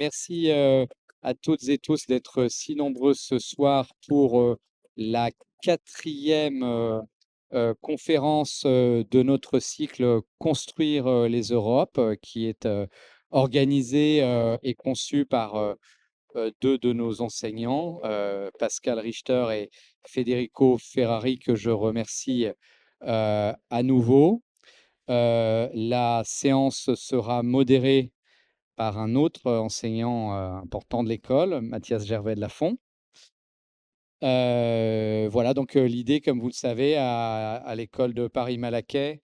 Merci à toutes et tous d'être si nombreux ce soir pour la quatrième conférence de notre cycle Construire les Europes, qui est organisée et conçue par deux de nos enseignants, Pascal Richter et Federico Ferrari, que je remercie à nouveau. La séance sera modérée par un autre enseignant important de l'école, Mathias Gervais de Lafont. Voilà, donc l'idée, comme vous le savez, à l'école de Paris-Malaquais,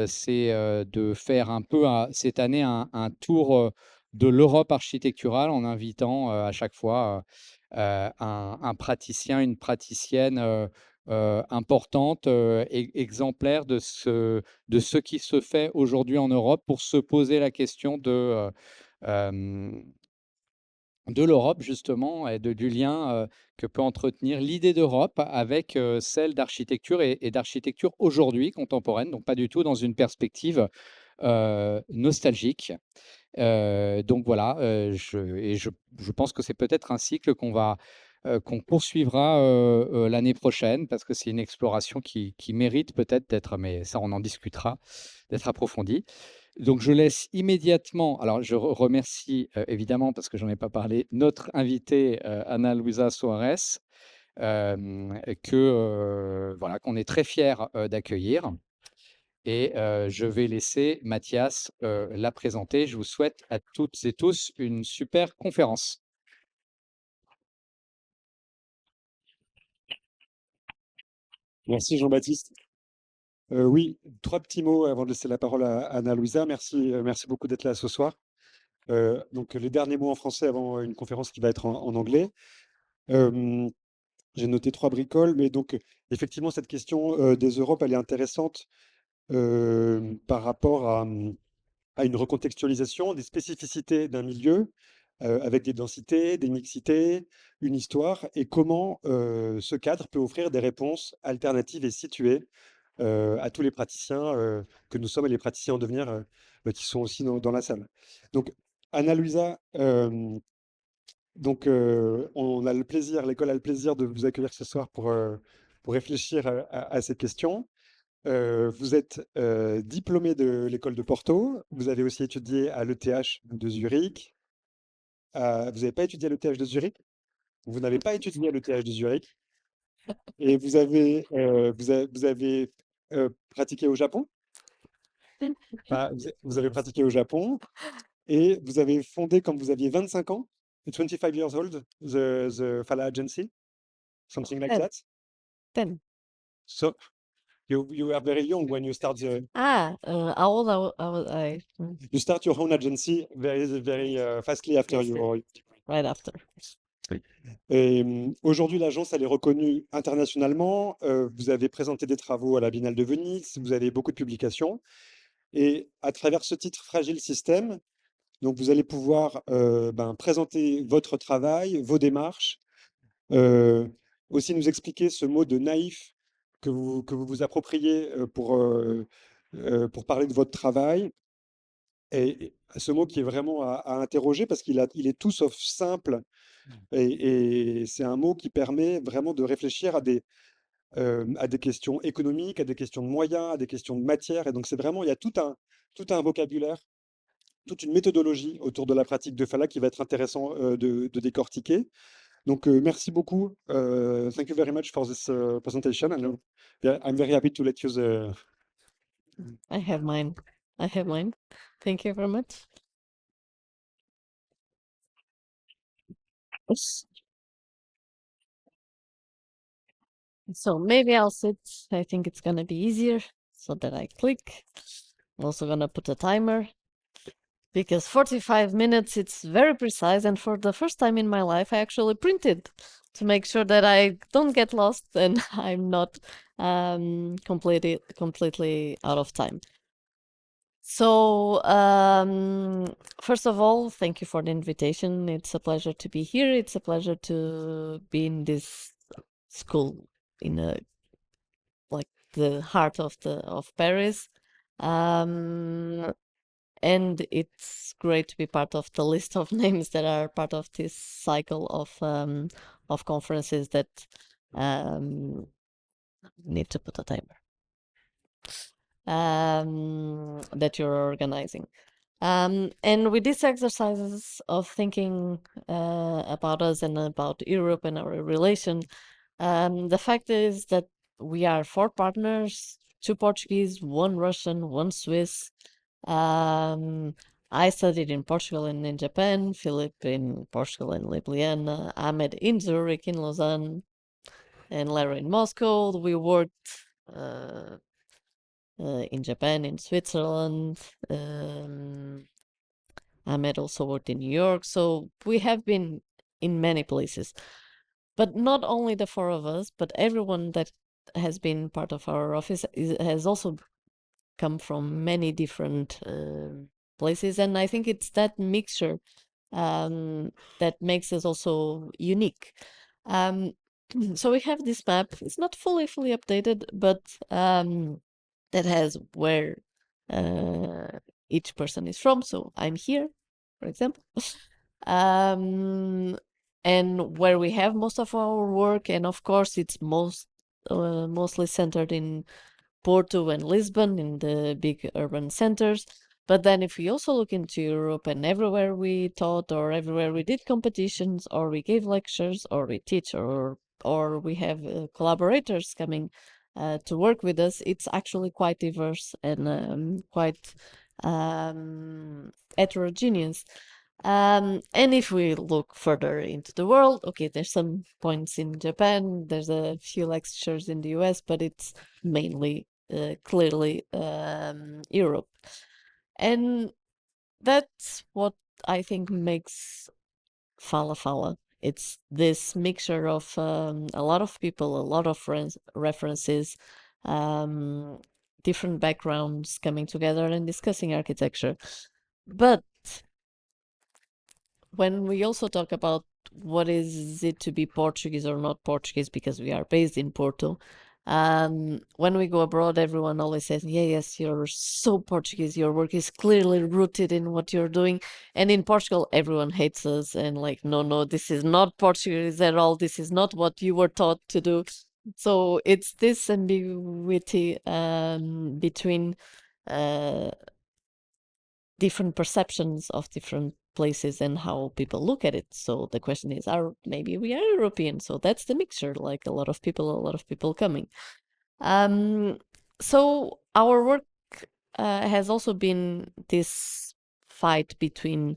c'est de faire un peu cette année un tour de l'Europe architecturale en invitant à chaque fois un praticien, une praticienne importante, exemplaire de ce qui se fait aujourd'hui en Europe pour se poser la question de l'Europe justement et du lien que peut entretenir l'idée d'Europe avec celle d'architecture et d'architecture aujourd'hui contemporaine, donc pas du tout dans une perspective nostalgique. Donc voilà, je pense que c'est peut-être un cycle qu'on poursuivra l'année prochaine parce que c'est une exploration qui mérite peut-être d'être, mais ça on en discutera, d'être approfondie. Donc je laisse immédiatement, alors je remercie évidemment, parce que j'en ai pas parlé, notre invitée Anna Luisa Soares, voilà, qu'on est très fiers d'accueillir. Et je vais laisser Mathias la présenter. Je vous souhaite à toutes et tous une super conférence. Merci Jean-Baptiste. Oui, trois petits mots avant de laisser la parole à Anna-Louisa. Merci beaucoup d'être là ce soir. Donc les derniers mots en français avant une conférence qui va être en anglais. Euh, j'ai noté trois bricoles, mais donc effectivement cette question des Europes, elle est intéressante par rapport à une recontextualisation des spécificités d'un milieu avec des densités, des mixités, une histoire, et comment ce cadre peut offrir des réponses alternatives et situées à tous les praticiens que nous sommes et les praticiens en devenir qui sont aussi dans la salle. Donc, Anna-Luisa, on a le plaisir, l'école a le plaisir de vous accueillir ce soir pour réfléchir à ces questions. Vous êtes diplômé de l'école de Porto, vous avez aussi étudié à l'ETH de Zurich. Vous n'avez pas étudié à l'ETH de Zurich? Vous n'avez pas étudié à l'ETH de Zurich et vous avez pratiqué au Japon? Vous avez pratiqué au Japon et vous avez fondé, quand vous aviez 25 ans, 25 years old, the Fala Agency, something like 10. that. 10. So you were very young when you start How old I was I? you start your own agency very fastly after Yes, your right after. Et aujourd'hui, l'agence, elle est reconnue internationalement. Vous avez présenté des travaux à la Biennale de Venise, vous avez beaucoup de publications. Et à travers ce titre Fragile Système, donc vous allez pouvoir présenter votre travail, vos démarches, aussi nous expliquer ce mot de naïf que vous appropriez pour parler de votre travail. Et ce mot qui est vraiment à interroger parce il est tout sauf simple et c'est un mot qui permet vraiment de réfléchir à des questions économiques, à des questions de moyens, à des questions de matière. Et donc c'est vraiment, il y a tout un vocabulaire, toute une méthodologie autour de la pratique de Fala qui va être intéressant de décortiquer. Donc merci beaucoup. Thank you very much for this presentation. And I'm very happy to let you the... I have mine. I have mine. Thank you very much. So maybe I'll sit. I think it's gonna be easier so that I click. I'm also gonna put a timer because 45 minutes, it's very precise. And for the first time in my life, I actually printed to make sure that I don't get lost and I'm not completely out of time. So, first of all, thank you for the invitation. It's a pleasure to be here. It's a pleasure to be in this school in like the heart of Paris. And it's great to be part of the list of names that are part of this cycle of conferences that need to put a timer that you're organizing. And with these exercises of thinking about us and about Europe and our relation, the fact is that we are 4 partners, 2 Portuguese, 1 Russian, 1 Swiss. I studied in Portugal and in Japan, Filipe in Portugal and Ljubljana, Ahmed in Zurich, in Lausanne, and Lara in Moscow. We worked in Japan, in Switzerland. Ahmed also worked in New York. So we have been in many places. But not only the 4 of us, but everyone that has been part of our office has also come from many different places. And I think it's that mixture that makes us also unique. So we have this map. It's not fully updated, but that has where each person is from. So I'm here, for example. And where we have most of our work, and of course it's mostly centered in Porto and Lisbon, in the big urban centers. But then if we also look into Europe, and everywhere we taught, or everywhere we did competitions, or we gave lectures, or we teach, or we have collaborators coming to work with us, it's actually quite diverse and quite heterogeneous. And if we look further into the world, okay, there's some points in Japan, there's a few lectures in the US, but it's mainly clearly Europe. And that's what I think makes Fala. It's this mixture of a lot of people, a lot of references, different backgrounds coming together and discussing architecture. But when we also talk about what is it to be Portuguese or not Portuguese, because we are based in Porto, when we go abroad, everyone always says, yeah, yes, you're so Portuguese, your work is clearly rooted in what you're doing. And in Portugal, everyone hates us and like, no, this is not Portuguese at all, this is not what you were taught to do. So it's this ambiguity between different perceptions of different places and how people look at it. So the question is, maybe we are European? So that's the mixture, like a lot of people coming. So our work has also been this fight between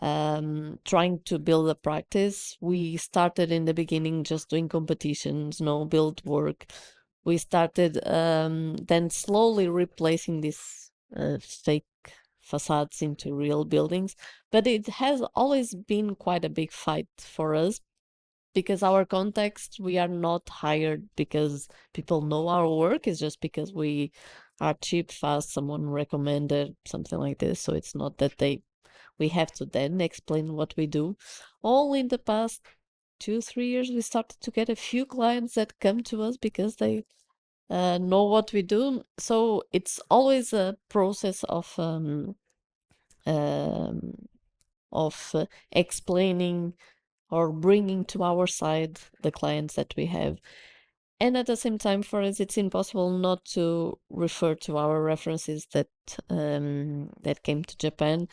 trying to build a practice. We started in the beginning just doing competitions, no build work. We started then slowly replacing these fake facades into real buildings, but it has always been quite a big fight for us because our context, we are not hired because people know our work. It's just because we are cheap, fast, someone recommended, something like this. So it's not that we have to then explain what we do. Only in the past 2-3 years, we started to get a few clients that come to us because they know what we do. So it's always a process of explaining or bringing to our side the clients that we have. And at the same time, for us, it's impossible not to refer to our references that came to Japan.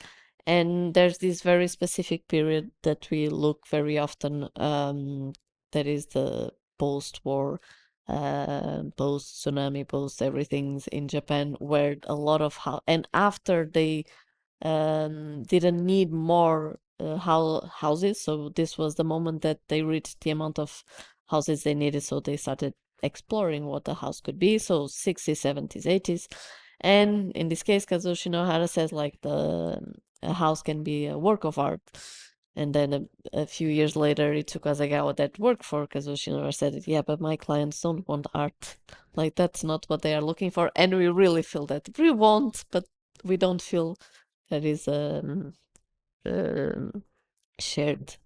And there's this very specific period that we look very often, that is the post-war, post-tsunami, post-everything's in Japan, where a lot of and after they didn't need more houses. So this was the moment that they reached the amount of houses they needed. So they started exploring what a house could be. So 60s, 70s, 80s. And in this case, Kazushi Nohara says like a house can be a work of art. And then a few years later, Itsuko Kazagawa that worked for Kazushi Nohara said, yeah, but my clients don't want art. Like that's not what they are looking for. And we really feel that. We want, but we don't feel that is a shared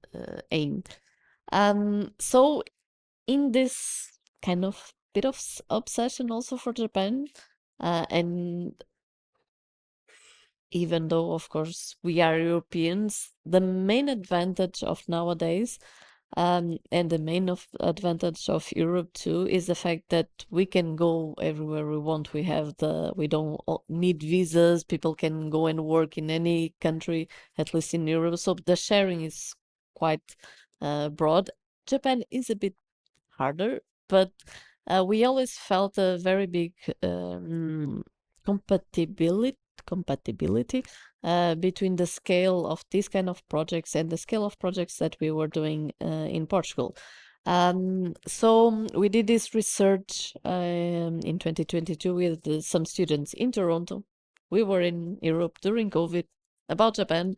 aim. So in this kind of bit of obsession also for Japan, and even though, of course, we are Europeans, the main advantage of nowadays, and the main advantage of Europe too, is the fact that we can go everywhere we want. We don't need visas. People can go and work in any country, at least in Europe. So the sharing is quite broad. Japan is a bit harder, but we always felt a very big compatibility between the scale of this kind of projects and the scale of projects that we were doing in Portugal. So we did this research in 2022 with some students in Toronto. We were in Europe during COVID about Japan,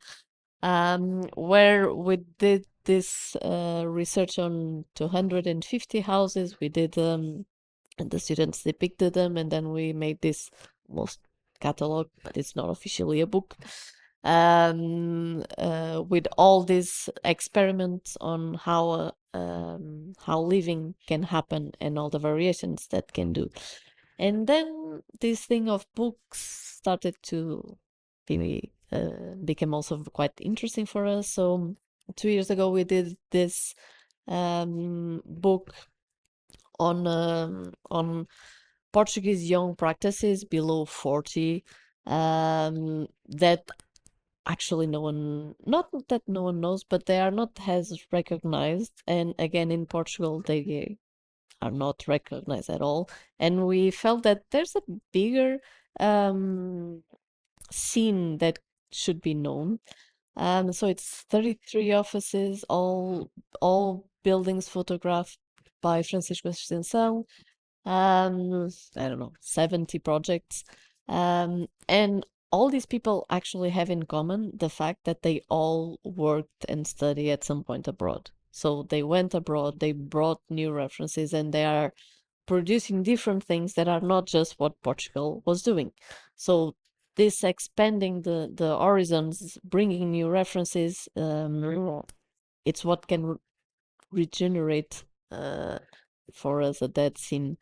where we did this research on 250 houses. We did and the students depicted them, and then we made this most catalog, but it's not officially a book, with all these experiments on how living can happen and all the variations that can do. And then this thing of books started to be became also quite interesting for us. So 2 years ago we did this book on Portuguese young practices below 40, that actually not that no one knows, but they are not as recognized. And again, in Portugal, they are not recognized at all. And we felt that there's a bigger scene that should be known. So it's 33 offices, all buildings photographed by Francisco Ascensão. I don't know, 70 projects. And all these people actually have in common the fact that they all worked and studied at some point abroad. So they went abroad, they brought new references, and they are producing different things that are not just what Portugal was doing. So this expanding the horizons, bringing new references, it's what can regenerate for us a dead scene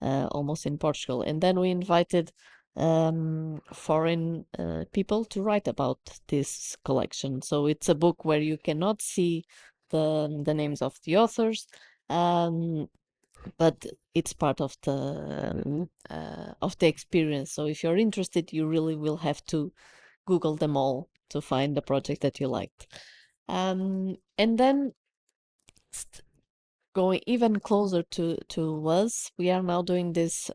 almost in Portugal. And then we invited foreign people to write about this collection. So it's a book where you cannot see the names of the authors, but it's part of the experience. So if you're interested, you really will have to Google them all to find the project that you liked. And then going even closer to us, we are now doing this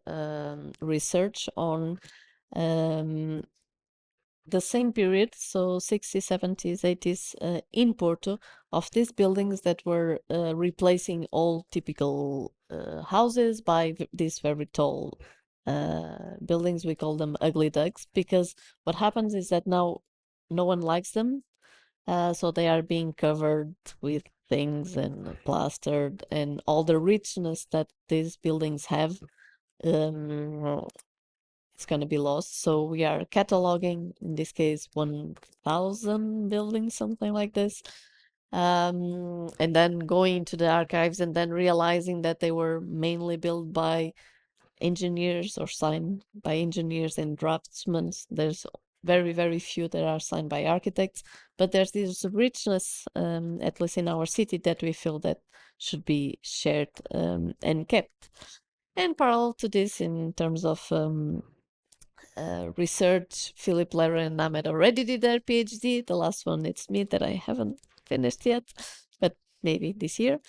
research on the same period, so 60s, 70s, 80s, in Porto, of these buildings that were replacing all typical houses by these very tall buildings. We call them ugly ducks, because what happens is that now no one likes them, so they are being covered with things and plastered, and all the richness that these buildings have, it's going to be lost. So we are cataloging, in this case, 1,000 buildings, something like this, and then going to the archives and then realizing that they were mainly built by engineers or signed by engineers and draftsmen. There's very, very few that are signed by architects, but there's this richness, at least in our city, that we feel that should be shared and kept. And parallel to this, in terms of research, Philip, Lara, and Ahmed already did their PhD. The last one, it's me, that I haven't finished yet, but maybe this year.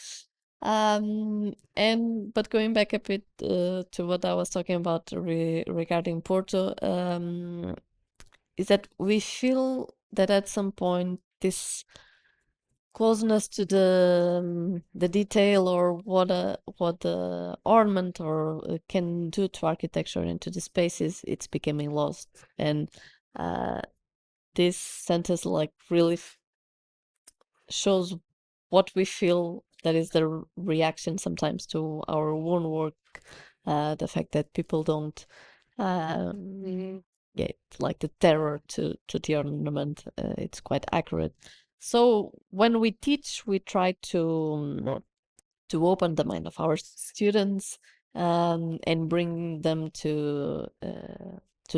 But going back a bit to what I was talking about regarding Porto, is that we feel that at some point this closeness to the detail, or what the ornament or can do to architecture and to the spaces, it's becoming lost. And this sentence like really shows what we feel that is the reaction sometimes to our own work, the fact that people don't get like the terror to the ornament. It's quite accurate. So when we teach, we try to open the mind of our students, and bring them to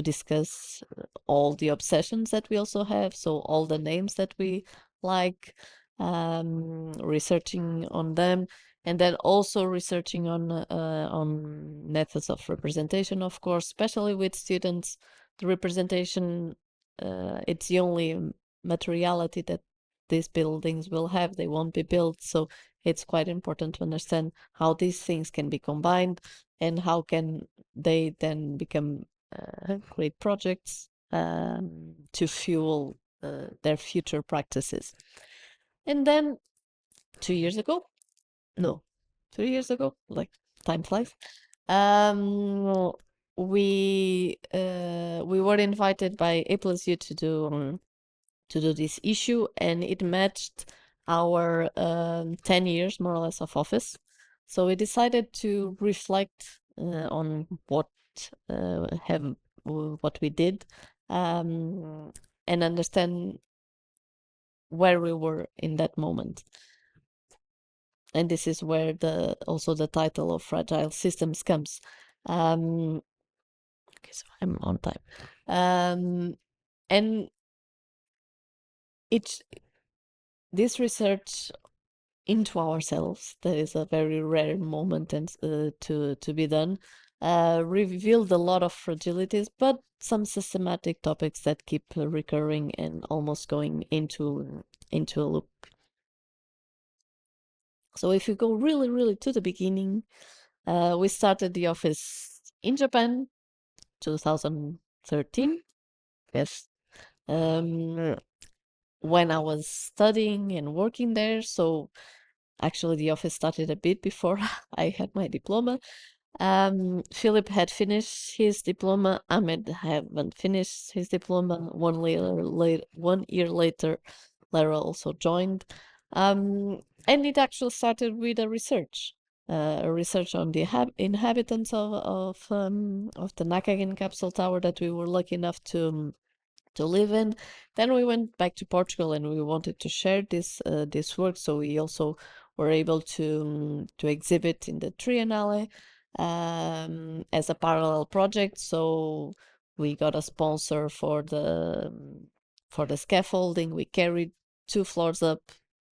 discuss all the obsessions that we also have, so all the names that we like, researching on them, and then also researching on methods of representation, of course, especially with students. The representation, it's the only materiality that these buildings will have. They won't be built, so it's quite important to understand how these things can be combined and how can they then become great projects to fuel their future practices. And then 2 years ago, no, 3 years ago, like time flies, we were invited by A plus U to do this issue, and it matched our 10 years more or less of office. So we decided to reflect on what we did, and understand where we were in that moment. And this is where also the title of Fragile Systems comes. Okay, so I'm on time. And this research into ourselves, that is a very rare moment and to be done, revealed a lot of fragilities, but some systematic topics that keep recurring and almost going into a loop. So if you go really, really to the beginning, we started the office in Japan, 2013. Yes. When I was studying and working there, so actually the office started a bit before I had my diploma. Philip had finished his diploma. Ahmed hadn't finished his diploma. 1 year later, Lara also joined. And it actually started with a research on the inhabitants of the Nakagen capsule tower that we were lucky enough to live in. Then we went back to Portugal, and we wanted to share this work, so we also were able to exhibit in the Triennale as a parallel project. So we got a sponsor for the scaffolding. We carried 2 floors up,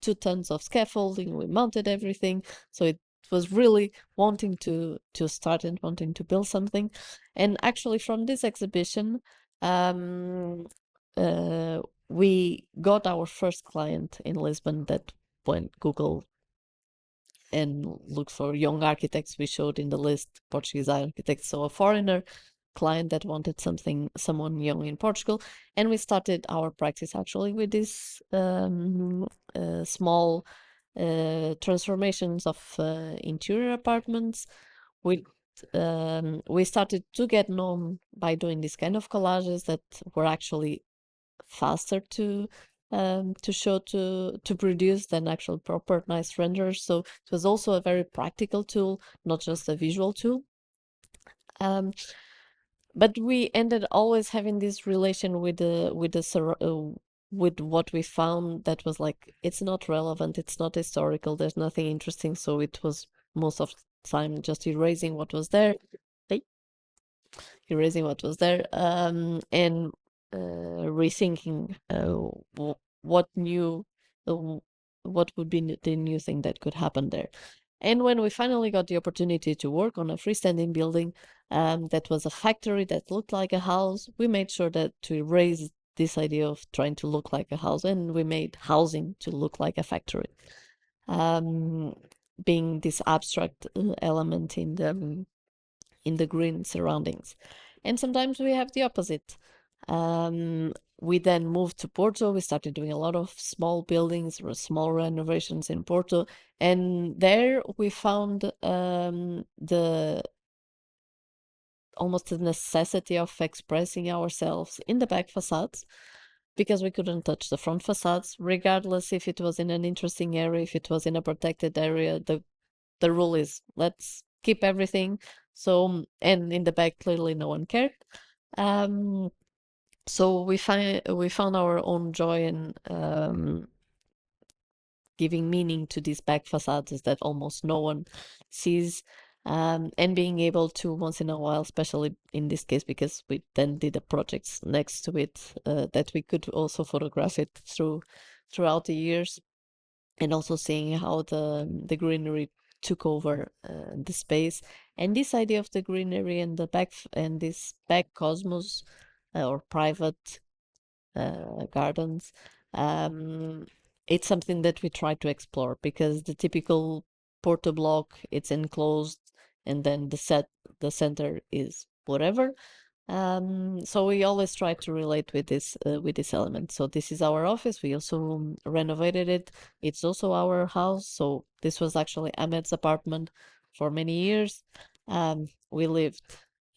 2 tons of scaffolding. We mounted everything. So it was really wanting to start and wanting to build something. And actually, from this exhibition, we got our first client in Lisbon that went Google and looked for young architects. We showed in the list Portuguese architects, so a foreigner client that wanted someone young in Portugal, and we started our practice actually with these small transformations of interior apartments. We started to get known by doing this kind of collages that were actually faster to show, to produce than actual proper nice renders. So it was also a very practical tool, not just a visual tool. But we ended always having this relation with what we found that was like, it's not relevant, it's not historical, there's nothing interesting. So it was most of the time just erasing what was there, and rethinking what would be the new thing that could happen there. And when we finally got the opportunity to work on a freestanding building that was a factory that looked like a house, we made sure that to erase this idea of trying to look like a house, and we made housing to look like a factory, being this abstract element in the green surroundings. And sometimes we have the opposite. We then moved to Porto. We started doing a lot of small buildings or small renovations in Porto. And there we found almost the necessity of expressing ourselves in the back facades, because we couldn't touch the front facades, regardless if it was in an interesting area, if it was in a protected area. The rule is, let's keep everything. So, and in the back, clearly no one cared. So we found our own joy in giving meaning to these back facades that almost no one sees. and being able to once in a while, especially in this case, because we then did the projects next to it, that we could also photograph it throughout the years, and also seeing how the greenery took over the space. And this idea of the greenery and this back cosmos or private gardens, it's something that we try to explore, because the typical porta block, it's enclosed, and then the center is whatever. So we always try to relate with this element. So this is our office. We also renovated it. It's also our house. So this was actually Ahmed's apartment for many years. We lived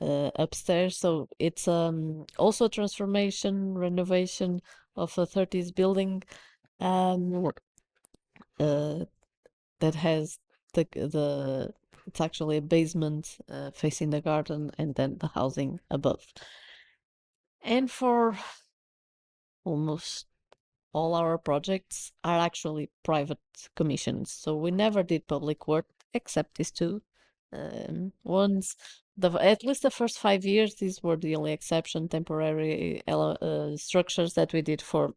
upstairs. So it's also a transformation, renovation of a 30s building uh, that has the it's actually a basement facing the garden, and then the housing above. And for almost all our projects are actually private commissions. So we never did public work except these two ones. At least the first 5 years, these were the only exception, temporary structures that we did for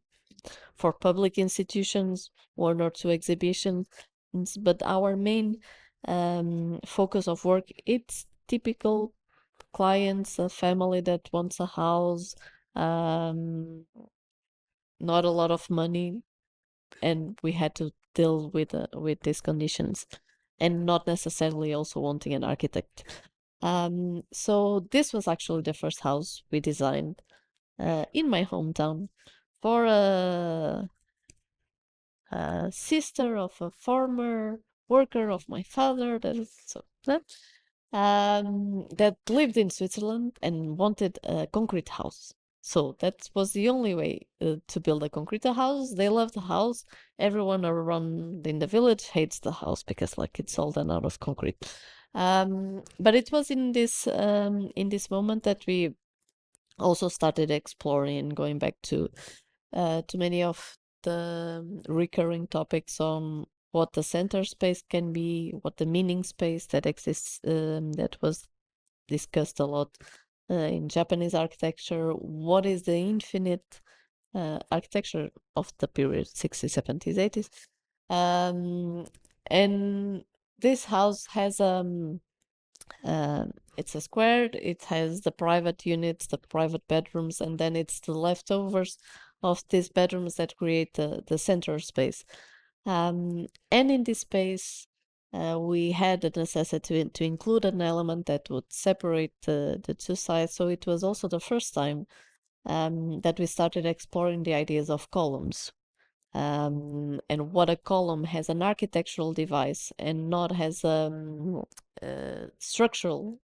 public institutions, 1 or 2 exhibitions. But our main focus of work, it's typical clients, a family that wants a house, not a lot of money, and we had to deal with these conditions, and not necessarily also wanting an architect. So this was actually the first house we designed in my hometown for a sister of a former worker of my father that lived in Switzerland and wanted a concrete house. So that was the only way to build a concrete house. They loved the house. Everyone around in the village hates the house because like it's all done out of concrete. But it was in this moment that we also started exploring and going back to many of the recurring topics on what the center space can be, what the meaning space that exists, that was discussed a lot in Japanese architecture. What is the infinite architecture of the period 60s, 70s, 80s? And this house has it's a square, it has the private units, the private bedrooms, and then it's the leftovers of these bedrooms that create the center space. And in this space, we had the necessity to include an element that would separate the two sides. So it was also the first time that we started exploring the ideas of columns. And what a column as an architectural device and not as a structural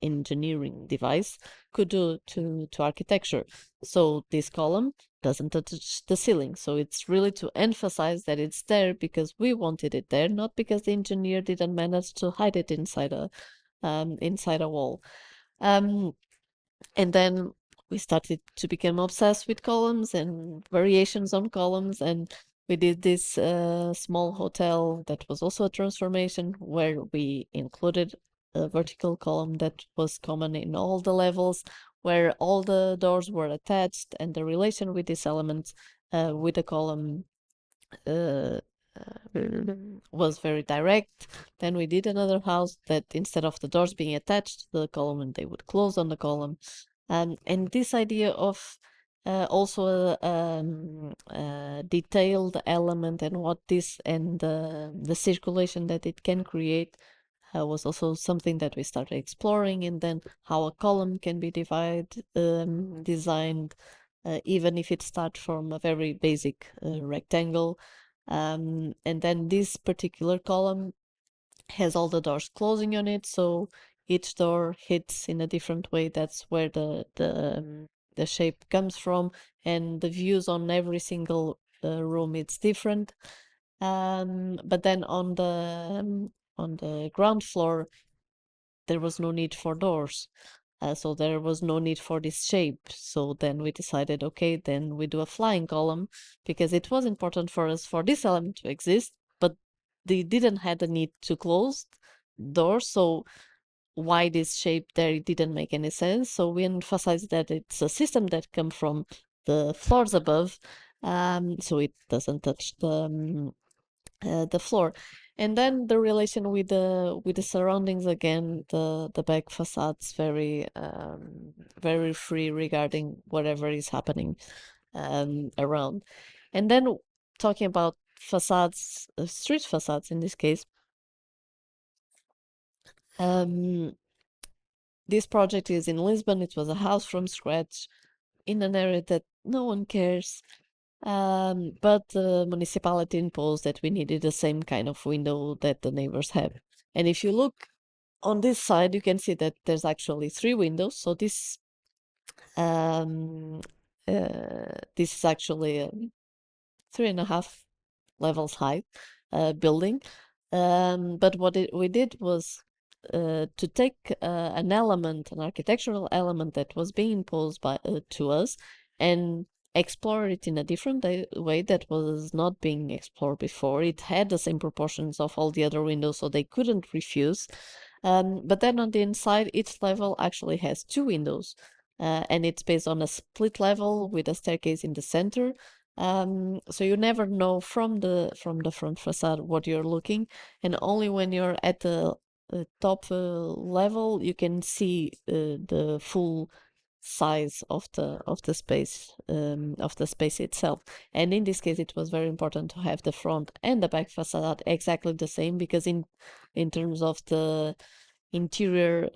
engineering device could do to architecture. So this column doesn't touch the ceiling. So it's really to emphasize that it's there because we wanted it there, not because the engineer didn't manage to hide it inside a wall. And then we started to become obsessed with columns and variations on columns, and we did this small hotel that was also a transformation where we included a vertical column that was common in all the levels, where all the doors were attached, and the relation with this element with the column was very direct. Then we did another house that instead of the doors being attached to the column, and they would close on the column. And this idea of also a detailed element and what this and the circulation that it can create was also something that we started exploring. And then how a column can be designed, even if it starts from a very basic rectangle. And then this particular column has all the doors closing on it, so each door hits in a different way. That's where the shape comes from, and the views on every single room it's different. But then on the ground floor, there was no need for doors. So there was no need for this shape. So then we decided, okay, then we do a flying column, because it was important for us for this element to exist, but they didn't have the need to close. doors. So why this shape there, it didn't make any sense. So we emphasized that it's a system that comes from the floors above, so it doesn't touch the floor. And then the relation with the surroundings, again, the back facades very free regarding whatever is happening around. And then talking about facades, street facades in this case, this project is in Lisbon. It was a house from scratch in an area that no one cares. But the municipality imposed that we needed the same kind of window that the neighbors have. And if you look on this side, you can see that there's actually 3 windows. So this is actually a 3.5 levels high building. But what we did was to take an architectural element that was being imposed to us, and explore it in a different way that was not being explored before. It had the same proportions of all the other windows, so they couldn't refuse. But then on the inside, each level actually has 2 windows, and it's based on a split level with a staircase in the center. So you never know from the front facade what you're looking, and only when you're at the top level you can see the full size of the space itself. And in this case, it was very important to have the front and the back facade exactly the same, because in terms of the interior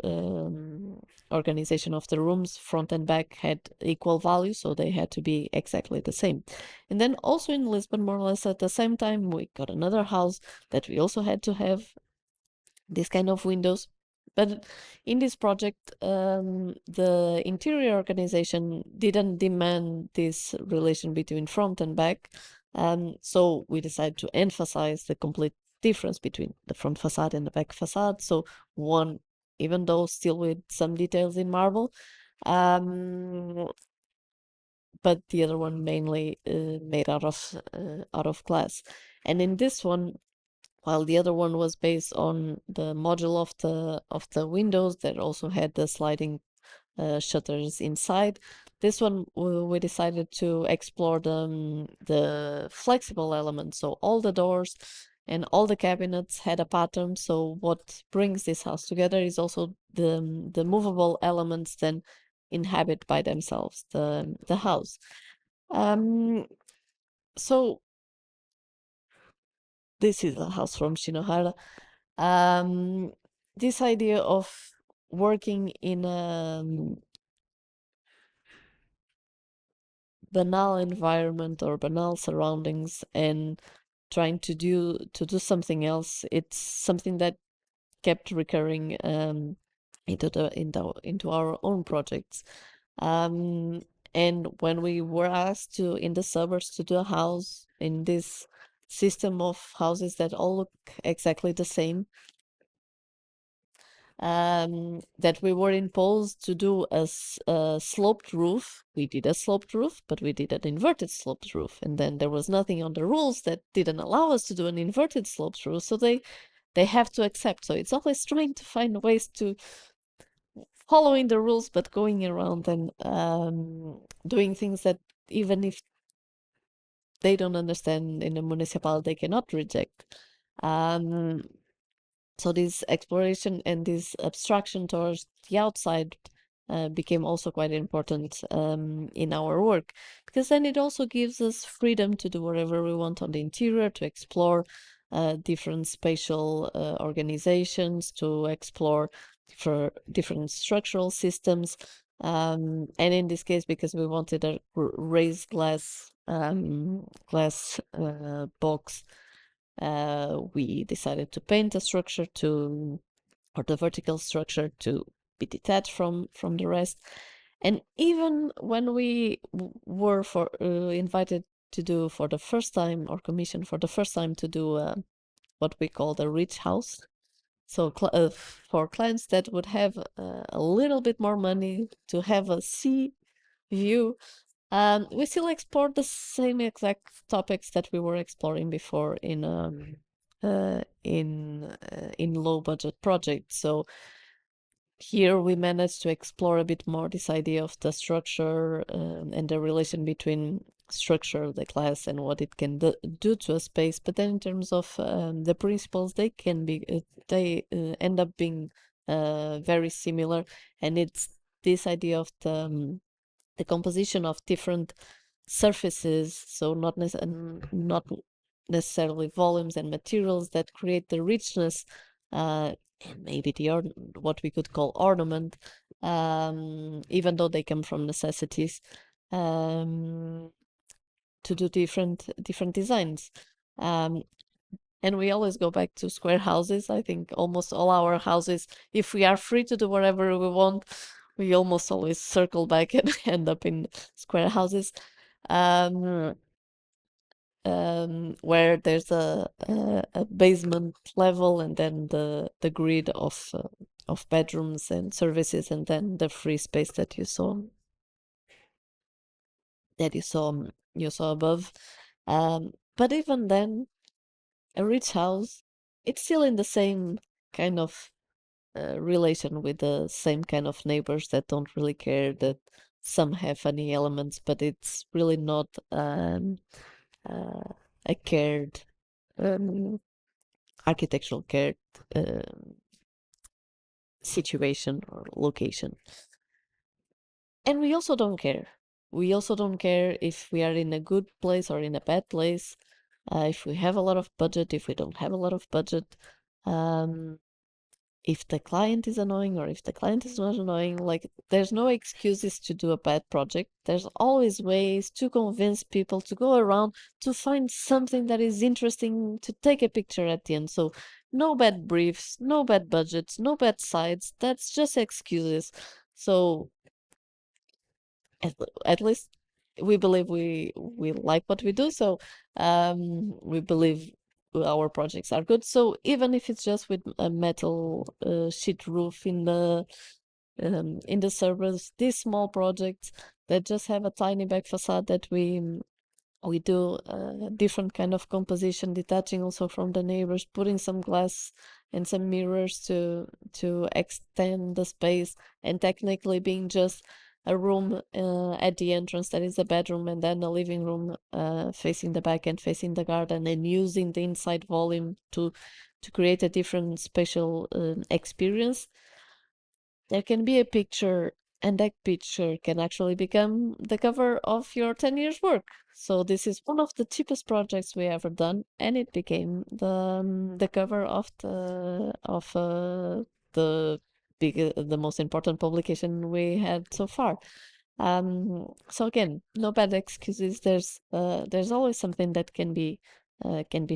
organization of the rooms, front and back had equal value, so they had to be exactly the same. And then also in Lisbon, more or less at the same time, we got another house that we also had to have this kind of windows. But in this project, the interior organization didn't demand this relation between front and back, so we decided to emphasize the complete difference between the front facade and the back facade. So one, even though still with some details in marble, but the other one mainly made out of glass. And in this one, while the other one was based on the module of the windows that also had the sliding shutters inside, this one we decided to explore the flexible elements. So all the doors and all the cabinets had a pattern. So what brings this house together is also the movable elements then inhabit by themselves the house. So this is a house from Shinohara. This idea of working in a banal environment or banal surroundings and trying to do something else, it's something that kept recurring into our own projects. And when we were asked to in the suburbs to do a house in this system of houses that all look exactly the same, that we were imposed to do a sloped roof. We did a sloped roof, but we did an inverted sloped roof. And then there was nothing on the rules that didn't allow us to do an inverted sloped roof. So they have to accept. So it's always trying to find ways to following the rules, but going around and doing things that even if they don't understand in a municipality, they cannot reject. So this exploration and this abstraction towards the outside became also quite important in our work, because then it also gives us freedom to do whatever we want on the interior, to explore different spatial organizations, to explore for different structural systems. And in this case, because we wanted a raised glass box, we decided to paint the structure or the vertical structure to be detached from the rest. And even when we were invited to do for the first time, or commissioned for the first time to do what we call the rich house, so for clients that would have a little bit more money to have a sea view, we still explore the same exact topics that we were exploring before in in low budget projects. So here we managed to explore a bit more this idea of the structure and the relation between structure, the class, and what it can do to a space. But then in terms of the principles, they can be end up being very similar, and it's this idea of the composition of different surfaces, so not necessarily volumes and materials that create the richness, and maybe what we could call ornament, even though they come from necessities, to do different designs. And we always go back to square houses. I think almost all our houses, if we are free to do whatever we want, we almost always circle back and end up in square houses, where there's a basement level and then the grid of bedrooms and services, and then the free space that you saw above. But even then, a rich house, it's still in the same kind of relation with the same kind of neighbors that don't really care, that some have funny elements, but it's really not a cared architectural cared situation or location. And we also don't care. We also don't care if we are in a good place or in a bad place, if we have a lot of budget, if we don't have a lot of budget, if the client is annoying or if the client is not annoying. Like, there's no excuses to do a bad project. There's always ways to convince people to go around to find something that is interesting to take a picture at the end. So no bad briefs, no bad budgets, no bad sites. That's just excuses. So at least we believe we like what we do, so we believe our projects are good. So even if it's just with a metal sheet roof in the servers, these small projects that just have a tiny back facade that we do a different kind of composition, detaching also from the neighbors, putting some glass and some mirrors to extend the space, and technically being just a room at the entrance that is a bedroom, and then a living room facing the back and facing the garden, and using the inside volume to create a different spatial experience. There can be a picture, and that picture can actually become the cover of your 10 years work. So this is one of the cheapest projects we ever done, and it became the cover of the most important publication we had so far. So again, no bad excuses. There's always something that can be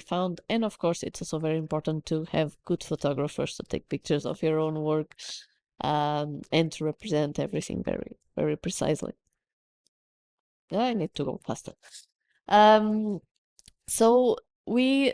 found, and of course, it's also very important to have good photographers to take pictures of your own work, and to represent everything very, very precisely. I need to go faster. So we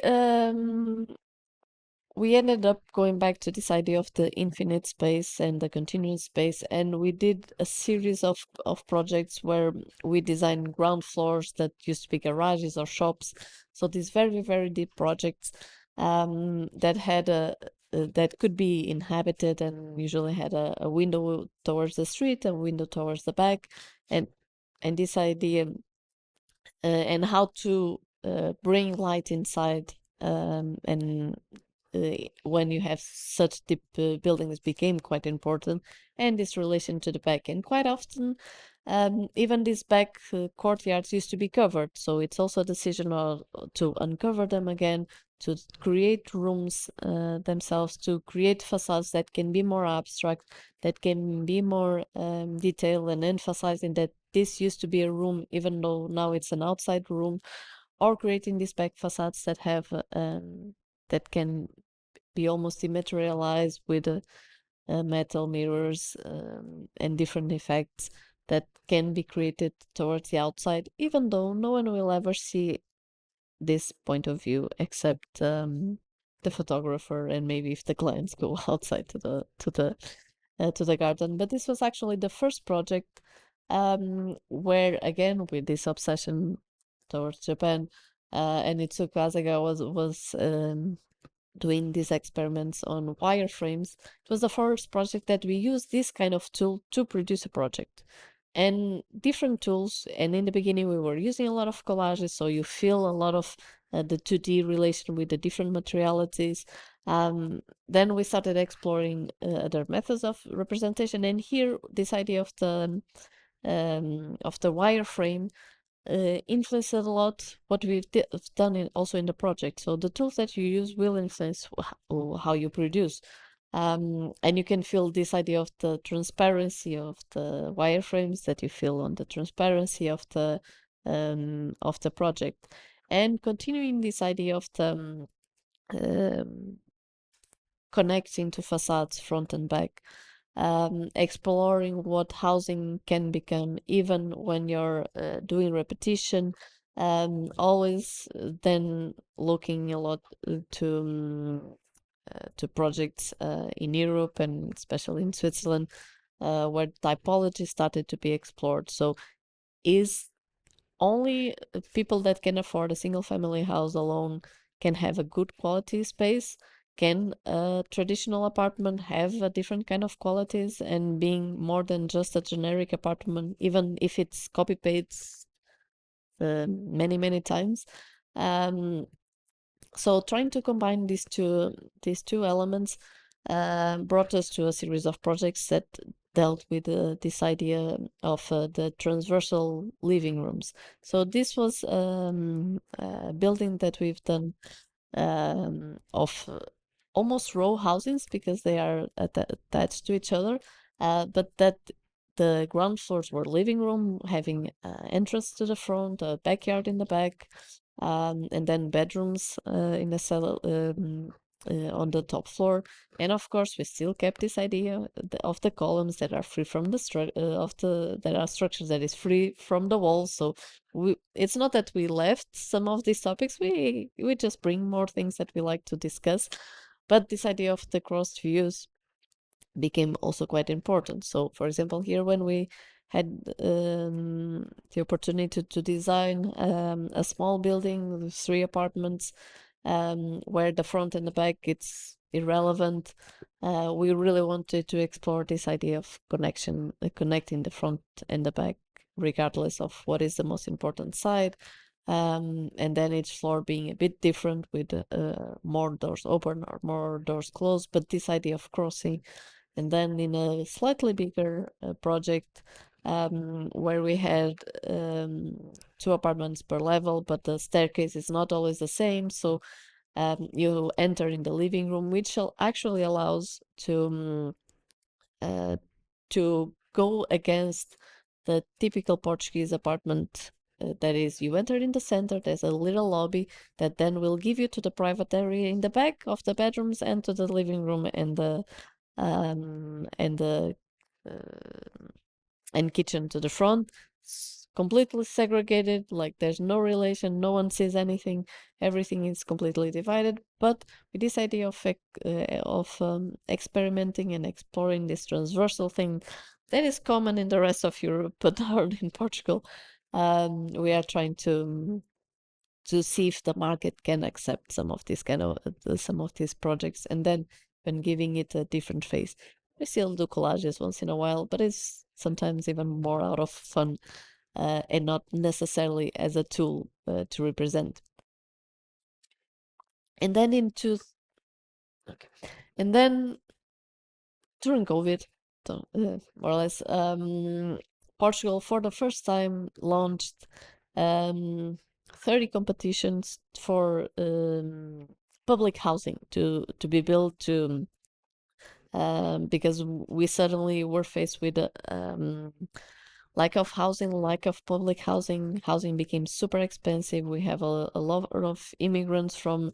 ended up going back to this idea of the infinite space and the continuous space, and we did a series of projects where we designed ground floors that used to be garages or shops. So these very, very deep projects that had that could be inhabited, and usually had a window towards the street, a window towards the back, and this idea and how to bring light inside, and when you have such deep buildings became quite important, and this relation to the back. And quite often, even these back courtyards used to be covered, so it's also a decision to uncover them again, to create rooms themselves, to create facades that can be more abstract, that can be more detailed, and emphasizing that this used to be a room even though now it's an outside room, or creating these back facades that have that can be almost dematerialized with metal mirrors and different effects that can be created towards the outside, even though no one will ever see this point of view except the photographer, and maybe if the clients go outside to the garden. But this was actually the first project where, again, with this obsession towards Japan, and Itsukazaga was doing these experiments on wireframes. It was the first project that we used this kind of tool to produce a project. And different tools, and in the beginning we were using a lot of collages, so you feel a lot of the 2D relation with the different materialities. Then we started exploring other methods of representation, and here this idea of the wireframe influenced a lot what we've done also in the project. So the tools that you use will influence how you produce. And you can feel this idea of the transparency of the wireframes that you feel on the transparency of the project. And continuing this idea of the connecting to facades front and back, exploring what housing can become even when you're doing repetition, always then looking a lot to projects in Europe and especially in Switzerland, where typology started to be explored. So is only people that can afford a single family house alone can have a good quality space? Can a traditional apartment have a different kind of qualities and being more than just a generic apartment, even if it's copy paste many times? So trying to combine these two elements brought us to a series of projects that dealt with this idea of the transversal living rooms. So this was a building that we've done of almost row housings because they are attached to each other, but that the ground floors were living room having entrance to the front, a backyard in the back, and then bedrooms in the cellar on the top floor. And of course, we still kept this idea of the columns that are free from the that are structures that is free from the walls. So it's not that we left some of these topics. We just bring more things that we like to discuss, but this idea of the crossed views became also quite important. So, for example, here when we had the opportunity to design a small building with 3 apartments, where the front and the back it's irrelevant. We really wanted to explore this idea of connecting the front and the back, regardless of what is the most important side. And then each floor being a bit different with more doors open or more doors closed, but this idea of crossing. And then in a slightly bigger project, where we had 2 apartments per level, but the staircase is not always the same. So you enter in the living room, which actually allows to go against the typical Portuguese apartment. That is, you enter in the center, there's a little lobby that then will give you to the private area in the back of the bedrooms and to the living room and the kitchen to the front. It's completely segregated, like there's no relation, no one sees anything, everything is completely divided. But with this idea of experimenting and exploring this transversal thing that is common in the rest of Europe but hard in Portugal, we are trying to see if the market can accept some of these projects, and then when giving it a different face. We still do collages once in a while, but it's sometimes even more out of fun and not necessarily as a tool to represent. And then during COVID, more or less, Portugal for the first time launched 30 competitions for public housing to be built because we suddenly were faced with lack of housing, lack of public housing. Housing became super expensive. We have a lot of immigrants from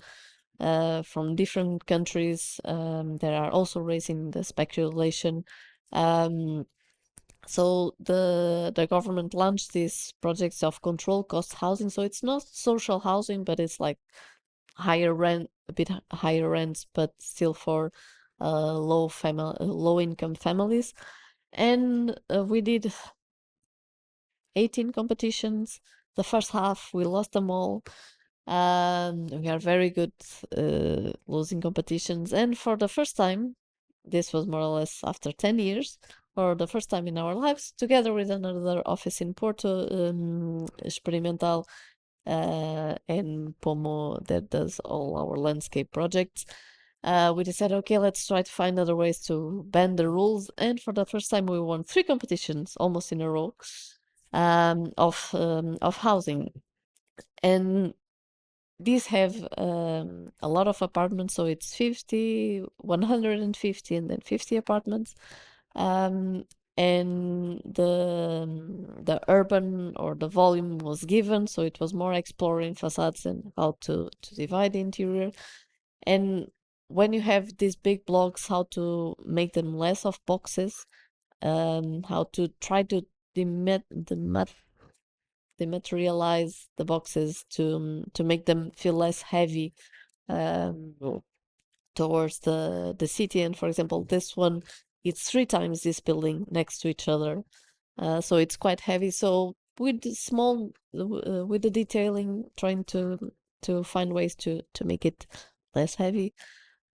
different countries that are also raising the speculation. So the government launched these projects of control cost housing. So it's not social housing, but it's like higher rent, a bit higher rents, but still for low income families. And we did 18 competitions. The first half we lost them all. We are very good losing competitions, and for the first time, this was more or less after 10 years, for the first time in our lives, together with another office in Porto, Experimental, and Pomo, that does all our landscape projects. We decided, okay, let's try to find other ways to bend the rules, and for the first time, we won 3 competitions almost in a row of housing. And these have a lot of apartments, so it's 50, 150, and then 50 apartments. And the urban or the volume was given, so it was more exploring facades and how to divide the interior. And when you have these big blocks, how to make them less of boxes, how to try to dematerialize the boxes to make them feel less heavy um, towards the city. And for example, this one, it's 3 times this building next to each other, so it's quite heavy. So with the small with the detailing, trying to find ways to make it less heavy.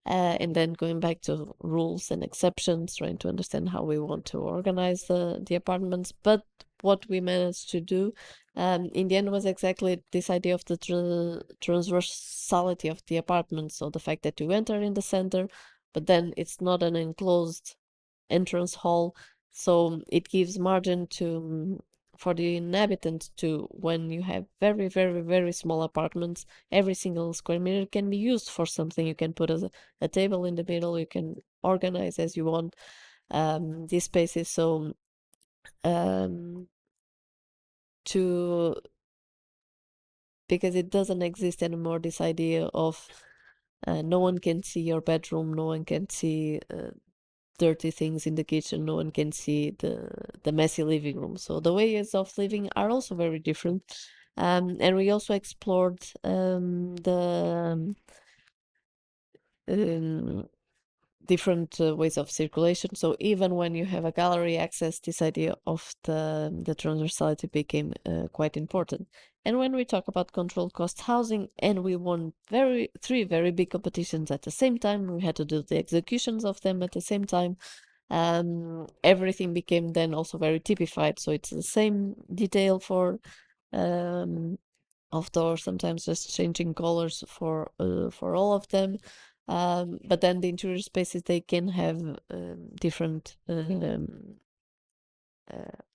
And then going back to rules and exceptions, trying to understand how we want to organize the apartments. But what we managed to do in the end was exactly this idea of the transversality of the apartment. So the fact that you enter in the center, but then it's not an enclosed entrance hall. So it gives margin to for the inhabitants to, when you have very, very, very small apartments, every single square meter can be used for something. You can put a table in the middle, you can organize as you want these spaces. So to because it doesn't exist anymore, this idea of no one can see your bedroom, no one can see dirty things in the kitchen, no one can see the messy living room. So the ways of living are also very different. And we also explored the different ways of circulation. So even when you have a gallery access, this idea of the transversality became quite important. And when we talk about controlled cost housing, and we won 3 very big competitions at the same time, we had to do the executions of them at the same time. Everything became then also very typified. So it's the same detail for outdoors, sometimes just changing colors for all of them. But then the interior spaces, they can have different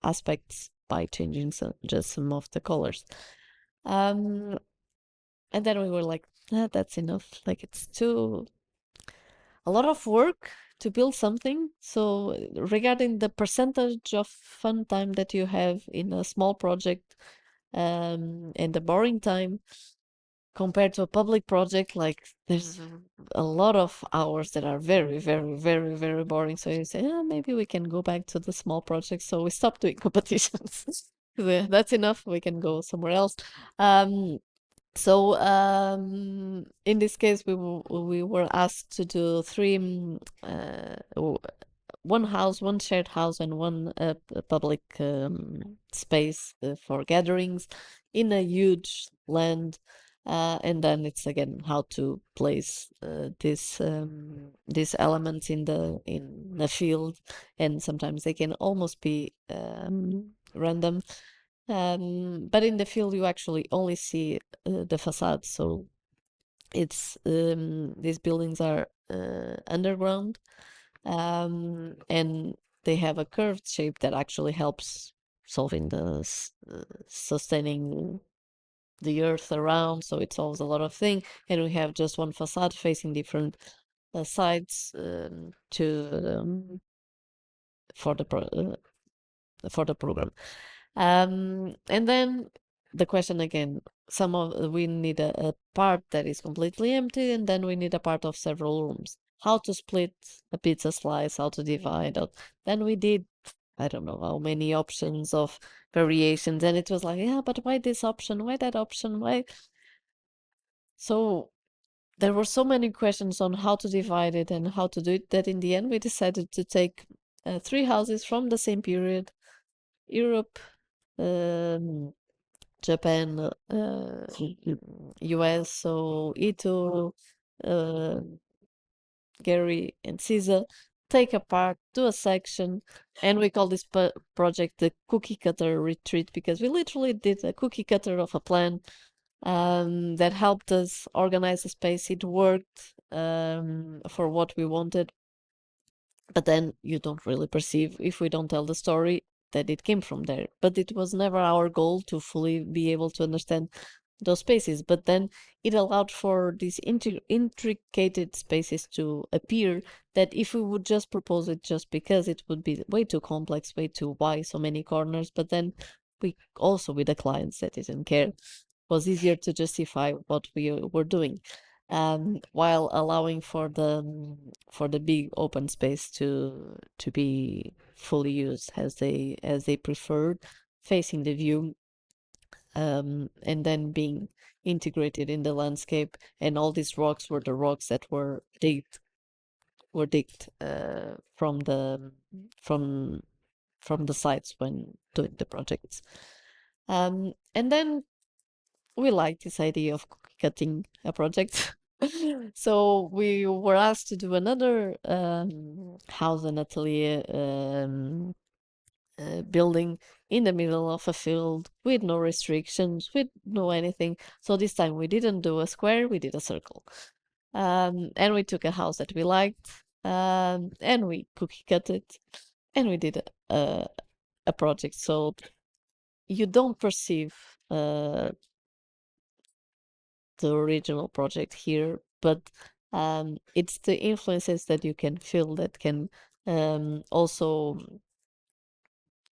aspects by changing just some of the colors. And then we were like, that's enough. Like, it's a lot of work to build something. So regarding the percentage of fun time that you have in a small project and the boring time, compared to a public project, like there's a lot of hours that are very, very, very, very boring. So you say, maybe we can go back to the small projects. So we stopped doing competitions. That's enough. We can go somewhere else. So in this case, we were asked to do 3 one house, one shared house, and one public space for gatherings in a huge land. And then it's again how to place these elements in the field, and sometimes they can almost be random. But in the field, you actually only see the facade, so it's these buildings are underground, and they have a curved shape that actually helps solving the sustaining the earth around, so it solves a lot of things. And we have just one facade facing different sides for the program. And then the question again, we need a part that is completely empty, and then we need a part of several rooms. How to split a pizza slice, how to divide out. Then we did, I don't know how many options of variations, and it was like, yeah, but why this option? Why that option? Why? So there were so many questions on how to divide it and how to do it that in the end we decided to take 3 houses from the same period, Europe, Japan, US, so Ito, Gary, and Caesar take apart, do a section, and we call this project the cookie cutter retreat because we literally did a cookie cutter of a plan that helped us organize the space. It worked for what we wanted, but then you don't really perceive, if we don't tell the story, that it came from there. But it was never our goal to fully be able to understand those spaces. But then it allowed for these intricate spaces to appear, that if we would just propose it just because, it would be way too complex, way too wide, so many corners. But then we also, with the clients that didn't care, was easier to justify what we were doing, while allowing for the big open space to be fully used as they preferred, facing the view, and then being integrated in the landscape. And all these rocks were the rocks that were digged from the sites when doing the projects. And then we liked this idea of cutting a project. So we were asked to do another house and atelier building in the middle of a field with no restrictions, with no anything. So this time we didn't do a square, we did a circle. And we took a house that we liked, and we cookie cut it, and we did a project. So you don't perceive the original project here, but it's the influences that you can feel that can also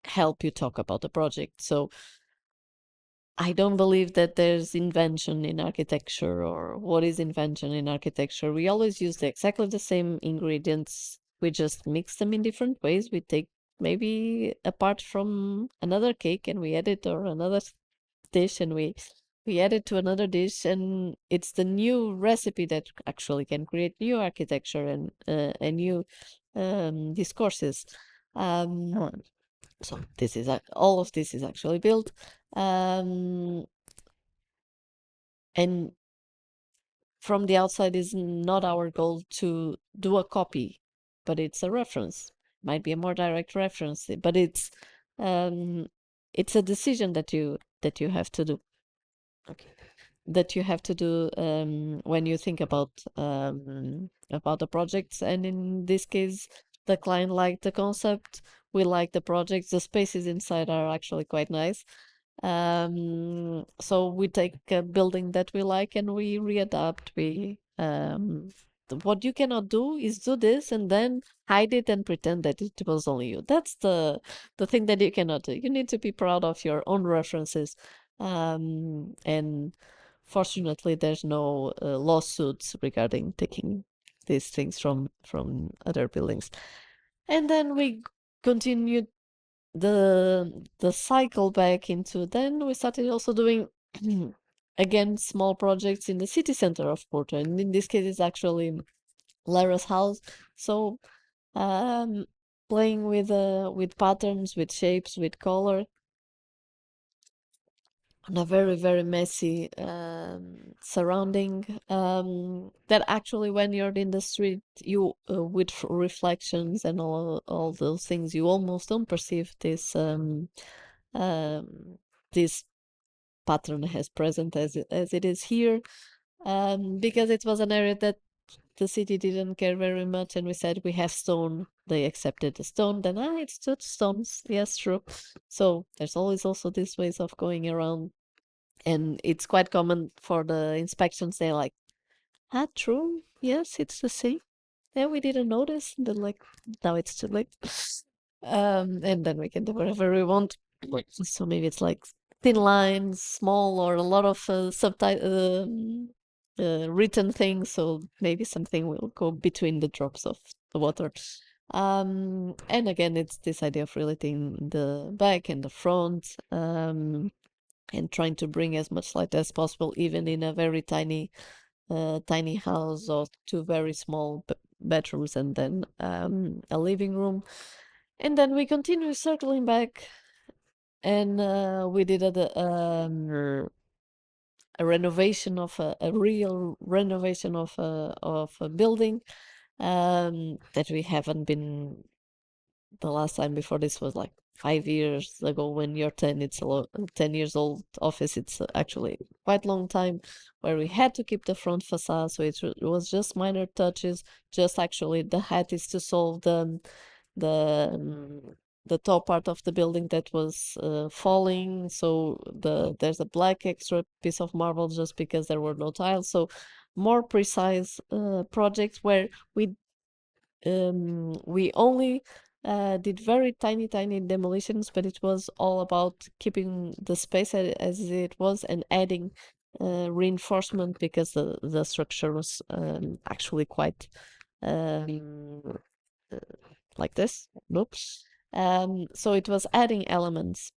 help you talk about the project. So I don't believe that there's invention in architecture, or what is invention in architecture. We always use exactly the same ingredients. We just mix them in different ways. We take maybe a part from another cake and we add it, or another dish, and we add it to another dish, and it's the new recipe that actually can create new architecture and new discourses. So this is all of this is actually built, and from the outside is not our goal to do a copy, but it's a reference. Might be a more direct reference, but it's a decision that you have to do. Okay. That you have to do when you think about the projects. And in this case, the client liked the concept, we like the projects, the spaces inside are actually quite nice. So we take a building that we like and we readapt. What you cannot do is do this and then hide it and pretend that it was only you. That's the thing that you cannot do. You need to be proud of your own references, and fortunately, there's no lawsuits regarding taking these things from other buildings. And then we continued the cycle back into. Then we started also doing again small projects in the city center of Porto, and in this case, it's actually Lara's house. So playing with patterns, with shapes, with color, on a very, very messy surrounding, that actually when you're in the street, you with reflections and all those things, you almost don't perceive this this pattern as present as it is here, because it was an area that the city didn't care very much, and we said we have stone. They accepted the stone. Then it's just stones. Yes, true. So there's always also these ways of going around, and it's quite common for the inspections. They're like, true. Yes, it's the same. Yeah, we didn't notice. And then like, now it's too late. And then we can do whatever we want. So maybe it's like thin lines, small, or a lot of written things. So maybe something will go between the drops of the water. And again, it's this idea of relating the back and the front, and trying to bring as much light as possible, even in a very tiny house, or two very small bedrooms, and then a living room. And then we continue circling back and we did a renovation of a real renovation of a building that we haven't been. The last time before this was like 5 years ago. When you're 10, it's 10 years old office. It's actually quite long time, where we had to keep the front facade. So it was just minor touches. Just actually the hat is to solve the top part of the building that was falling. So there's a black extra piece of marble just because there were no tiles. So more precise projects where we only did very tiny demolitions, but it was all about keeping the space as it was and adding reinforcement, because the structure was actually quite um, uh, like this. Nope. So it was adding elements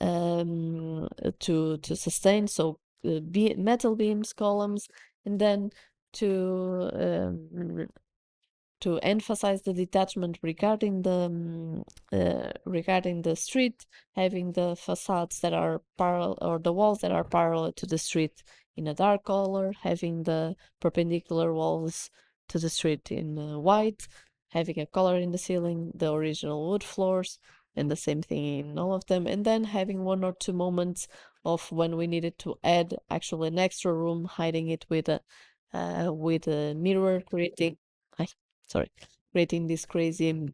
to sustain. So metal beams, columns, and then to emphasize the detachment regarding the street, having the facades that are parallel, or the walls that are parallel to the street, in a dark color, having the perpendicular walls to the street in white, having a color in the ceiling, the original wood floors, and the same thing in all of them, and then having 1 or 2 moments of when we needed to add actually an extra room, hiding it with a mirror, creating these crazy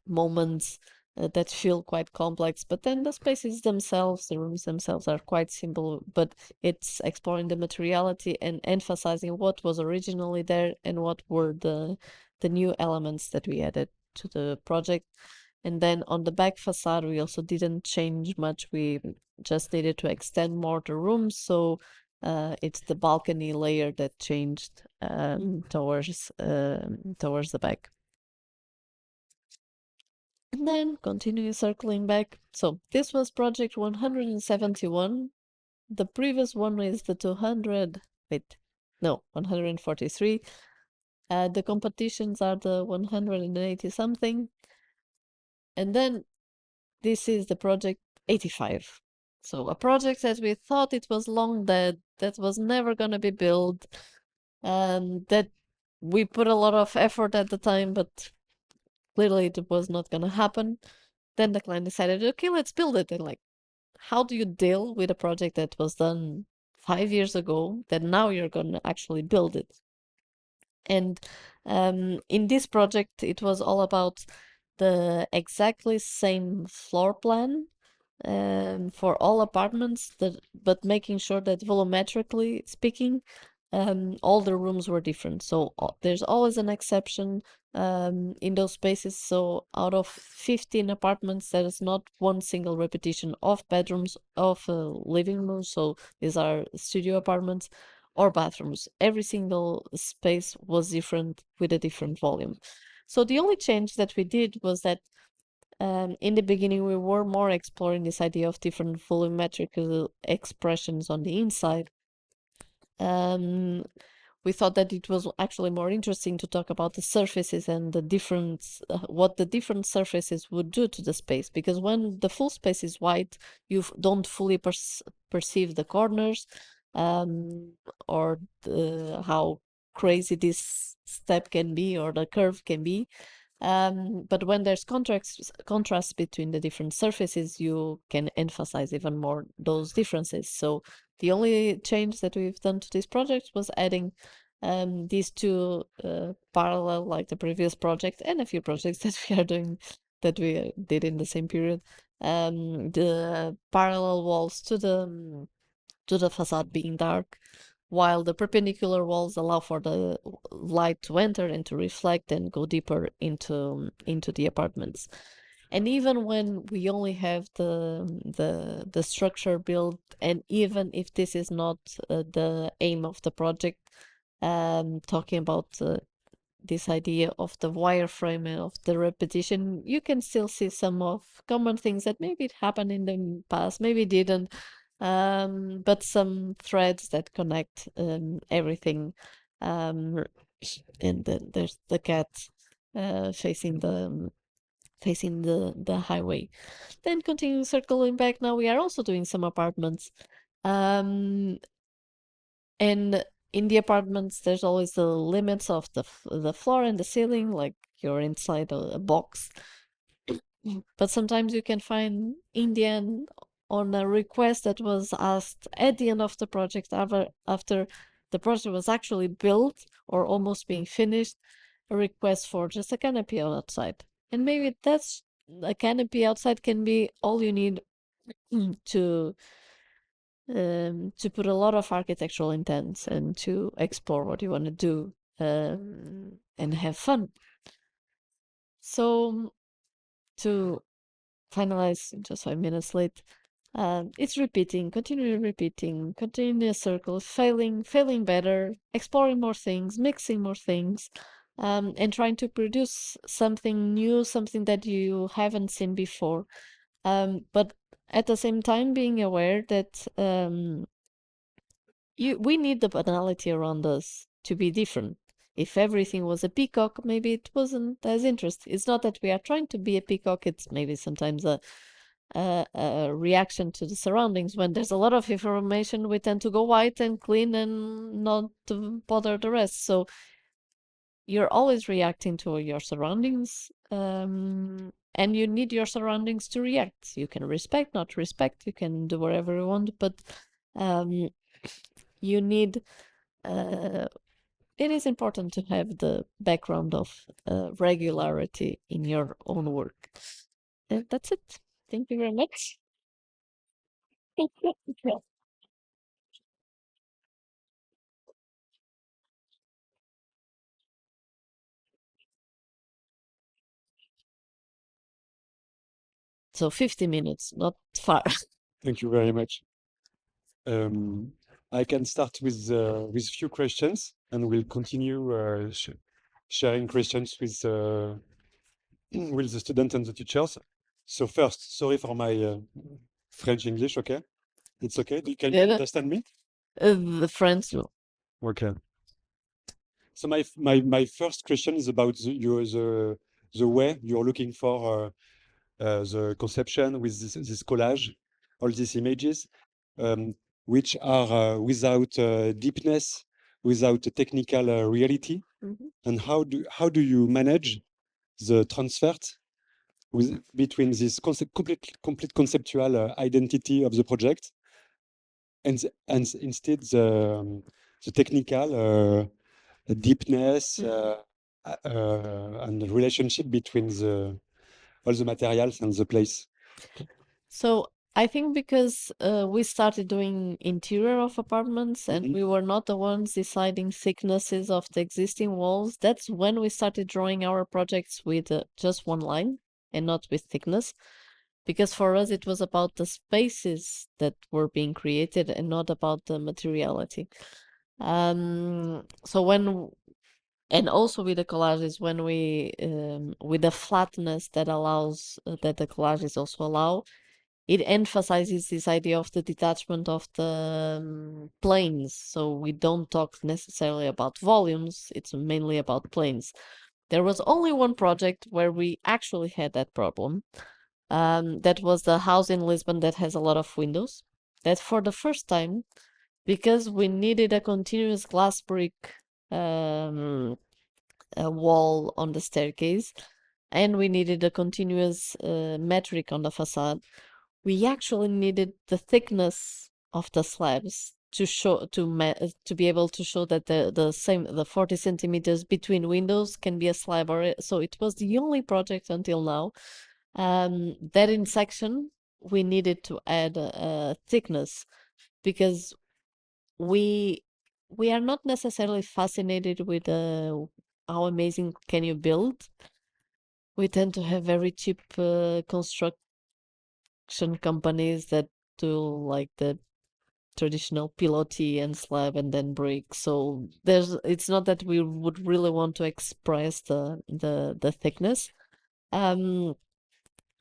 moments that feel quite complex. But then the spaces themselves, the rooms themselves, are quite simple, but it's exploring the materiality and emphasizing what was originally there and what were the new elements that we added to the project. And then on the back facade, we also didn't change much. We just needed to extend more the rooms. So it's the balcony layer that changed towards the back. And then continue circling back. So this was project 171. The previous one is the 143. The competitions are the 180 something. And then this is the project 85. So a project that we thought it was long dead, that was never going to be built, that we put a lot of effort at the time, but clearly it was not going to happen. Then the client decided, okay, let's build it. And like, how do you deal with a project that was done 5 years ago, that now you're going to actually build it? And in this project, it was all about the exactly same floor plan for all apartments, but making sure that volumetrically speaking, all the rooms were different. So there's always an exception in those spaces. So out of 15 apartments, there is not one single repetition of bedrooms, of living rooms. So these are studio apartments or bathrooms. Every single space was different with a different volume. So the only change that we did was that in the beginning, we were more exploring this idea of different volumetric expressions on the inside. We thought that it was actually more interesting to talk about the surfaces and the different, what the different surfaces would do to the space. Because when the full space is white, you don't fully perceive the corners or how crazy this step can be or the curve can be. But when there's contrast between the different surfaces, you can emphasize even more those differences. So the only change that we've done to this project was adding these two parallel, like the previous project and a few projects that we are doing, that we did in the same period, the parallel walls to the facade being dark, while the perpendicular walls allow for the light to enter and to reflect and go deeper into the apartments. And even when we only have the structure built, and even if this is not the aim of the project, talking about this idea of the wireframe and of the repetition, you can still see some of common things that maybe it happened in the past, maybe didn't, but some threads that connect everything. And then there's the cat facing facing the highway. Then continue circling back. Now we are also doing some apartments. And in the apartments, there's always the limits of the floor and the ceiling, like you're inside a box. But sometimes you can find Indian on a request that was asked at the end of the project, after the project was actually built or almost being finished, a request for just a canopy outside. And maybe that's a canopy outside can be all you need to put a lot of architectural intent and to explore what you want to do and have fun. So to finalize, just 5 minutes late, it's repeating, continuous circle, failing better, exploring more things, mixing more things, and trying to produce something new, something that you haven't seen before. But at the same time, being aware that we need the banality around us to be different. If everything was a peacock, maybe it wasn't as interesting. It's not that we are trying to be a peacock, it's maybe sometimes a reaction to the surroundings. When there's a lot of information, we tend to go white and clean and not to bother the rest. So you're always reacting to your surroundings, and you need your surroundings to react. You can respect, not respect, you can do whatever you want, but you need it is important to have the background of regularity in your own work. That's it. Thank you very much. So 50 minutes, not far. Thank you very much. I can start with few questions, and we'll continue sharing questions with with the students and the teachers. So first, sorry for my French English. Okay, it's okay. Can you Yeah. understand me? The friends. Okay. So my first question is about the way you're looking for the conception with this collage, all these images, which are without deepness, without a technical reality. And how do you manage the transfer between this complete conceptual identity of the project and instead the technical deepness and the relationship between all the materials and the place? So I think because we started doing interior of apartments and we were not the ones deciding thicknesses of the existing walls, that's when we started drawing our projects with just one line and not with thickness. Because for us, it was about the spaces that were being created and not about the materiality. So and also with the collages, when we, with the flatness that allows, that the collages also allow, it emphasizes this idea of the detachment of the planes. So we don't talk necessarily about volumes, it's mainly about planes. There was only one project where we actually had that problem. That was the house in Lisbon that has a lot of windows. That for the first time, because we needed a continuous glass brick a wall on the staircase, and we needed a continuous metric on the facade, we actually needed the thickness of the slabs to show to be able to show that the 40 centimeters between windows can be a slab. Or so it was the only project until now that in section we needed to add a thickness, because we are not necessarily fascinated with how amazing can you build. We tend to have very cheap construction companies that do like the traditional pilotis and slab and then brick. So it's not that we would really want to express the thickness.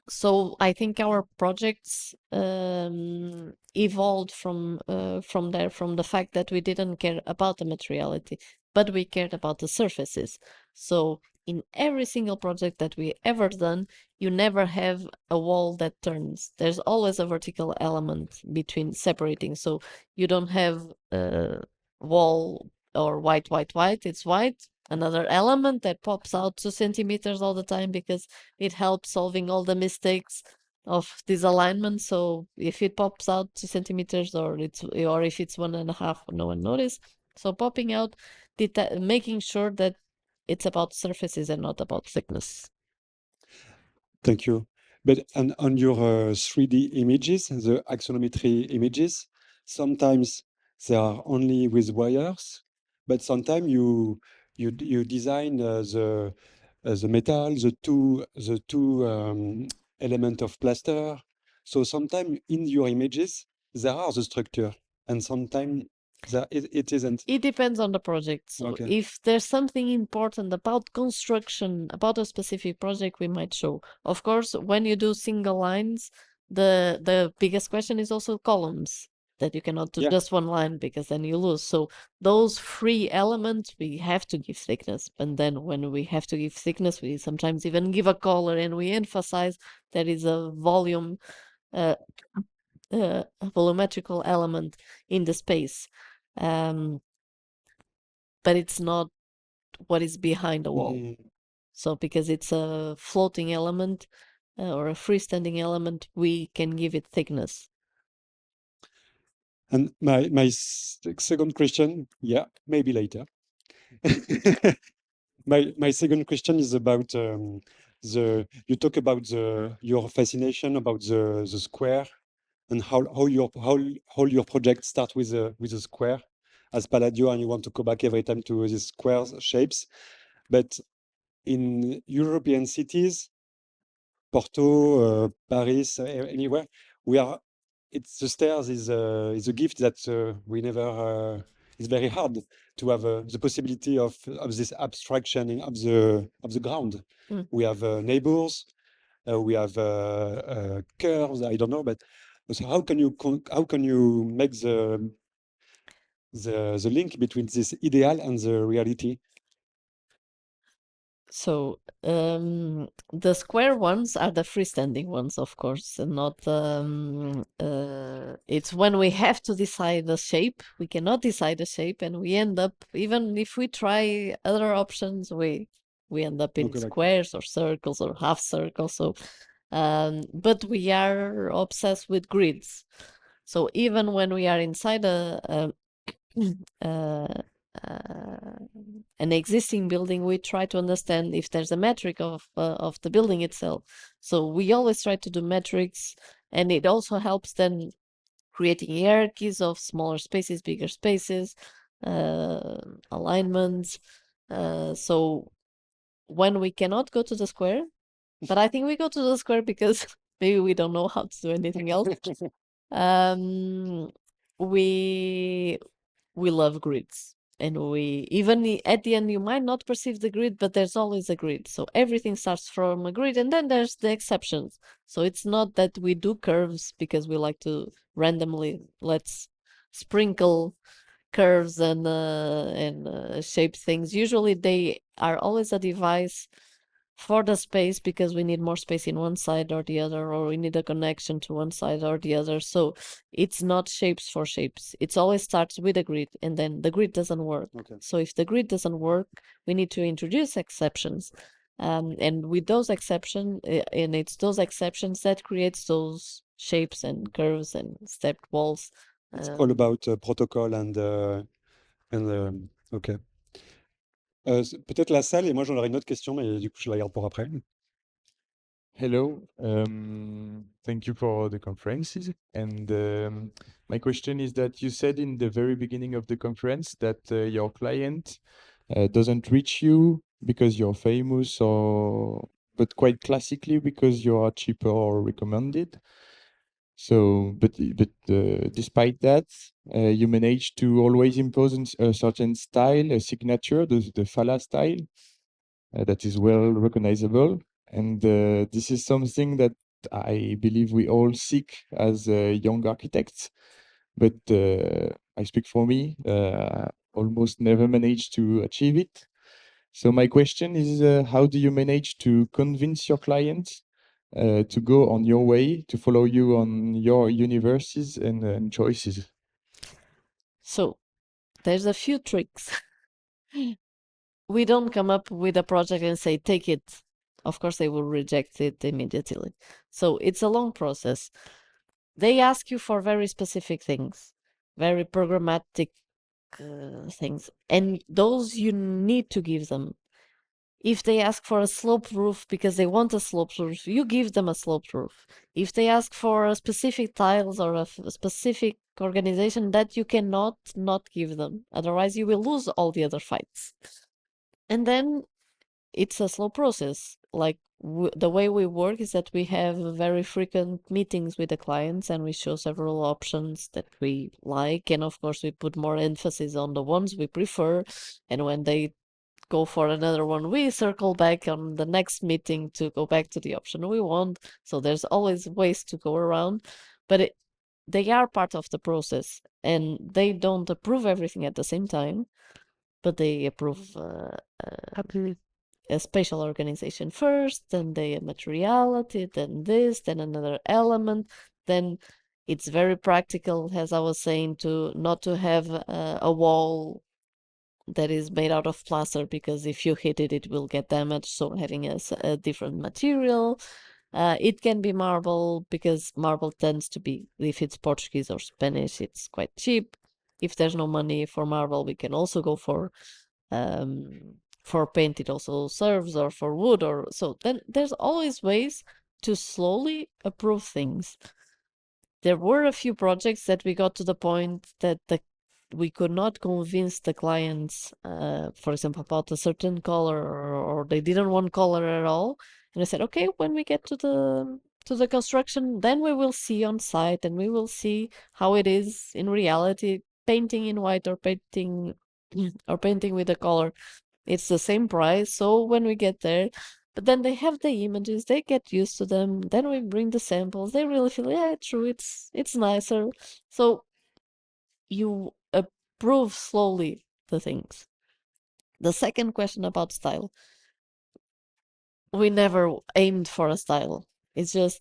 So I think our projects evolved from there, from the fact that we didn't care about the materiality, but we cared about the surfaces. So in every single project that we ever done, you never have a wall that turns. There's always a vertical element between separating. So you don't have a wall or white. It's white. Another element that pops out 2 centimeters all the time because it helps solving all the mistakes of this alignment. So if it pops out 2 centimeters or if it's 1.5, no one notice. So popping out, making sure that it's about surfaces and not about thickness. Thank you. But on your 3D images, the axonometry images, sometimes they are only with wires, but sometimes you design the metal, the two element of plaster. So sometimes in your images there are the structure, and sometimes it isn't. It depends on the project. So Okay. if there's something important about construction, about a specific project, we might show. Of course, when you do single lines, the biggest question is also columns, that you cannot do Yeah. just one line because then you lose. So those free elements, we have to give thickness. And then when we have to give thickness, we sometimes even give a color and we emphasize there is a volumetrical element in the space. But it's not what is behind the wall. Mm. So because it's a floating element or a freestanding element, we can give it thickness. And my second question, yeah, maybe later. My second question is about you talk about your fascination about the square and how your project start with a square as Palladio, and you want to go back every time to these square shapes. But in European cities, Porto, Paris, anywhere, it's the stairs is a gift that we never. It's very hard to have the possibility of this abstraction of the ground. Mm. We have neighbors, we have curves. I don't know, but so how can you make the link between this ideal and the reality? So the square ones are the freestanding ones, of course, and not it's when we have to decide the shape, we cannot decide the shape, and we end up, even if we try other options, we end up in Okay, like squares or circles or half circles. So but we are obsessed with grids. So even when we are inside an existing building, we try to understand if there's a metric of the building itself. So we always try to do metrics, and it also helps then creating hierarchies of smaller spaces, bigger spaces, alignments. So when we cannot go to the square, but I think we go to the square because maybe we don't know how to do anything else. We love grids, and we even at the end you might not perceive the grid, but there's always a grid. So everything starts from a grid, and then there's the exceptions. So it's not that we do curves because we like to randomly let's sprinkle curves and shape things. Usually they are always a device for the space because we need more space in one side or the other, or we need a connection to one side or the other. So it's not shapes for shapes. It always starts with a grid, and then the grid doesn't work. Okay. So if the grid doesn't work, we need to introduce exceptions. And with those exceptions, and it's those exceptions that creates those shapes and curves and stepped walls. It's all about protocol and ok. Peut-être la salle, et moi j'en aurais une autre question, mais du coup je la garde pour après. Hello, thank you for the conferences. And my question is that you said in the very beginning of the conference that your client doesn't reach you because you're famous, but quite classically because you are cheaper or recommended. So, but despite that, you manage to always impose a certain style, a signature, the Fala style, that is well recognizable. And this is something that I believe we all seek as young architects. But I speak for me, almost never managed to achieve it. So my question is, how do you manage to convince your clients to go on your way, to follow you on your universes and choices? So there's a few tricks. We don't come up with a project and say, take it. Of course, they will reject it immediately. So it's a long process. They ask you for very specific things, very programmatic things, and those you need to give them. If they ask for a sloped roof because they want a sloped roof, you give them a sloped roof. If they ask for a specific tiles or a specific organization, that you cannot not give them. Otherwise, you will lose all the other fights. And then it's a slow process. Like the way we work is that we have very frequent meetings with the clients and we show several options that we like. And of course, we put more emphasis on the ones we prefer. And when they go for another one, we circle back on the next meeting to go back to the option we want. So there's always ways to go around, but they are part of the process and they don't approve everything at the same time, but they approve a spatial organization first, then the materiality, then this, then another element, then it's very practical, as I was saying, to not to have a wall that is made out of plaster, because if you hit it, it will get damaged. So having a different material. It can be marble, because marble tends to be, if it's Portuguese or Spanish, it's quite cheap. If there's no money for marble, we can also go for paint. It also serves, or for wood, or so. Then there's always ways to slowly approve things. There were a few projects that we got to the point that we could not convince the clients, for example, about a certain color, or they didn't want color at all. And I said, okay, when we get to the construction, then we will see on site and we will see how it is in reality, painting in white or painting with a color. It's the same price. So when we get there, but then they have the images, they get used to them. Then we bring the samples. They really feel, yeah, true, it's nicer. So you approve slowly the things. The second question about style. We never aimed for a style. It's just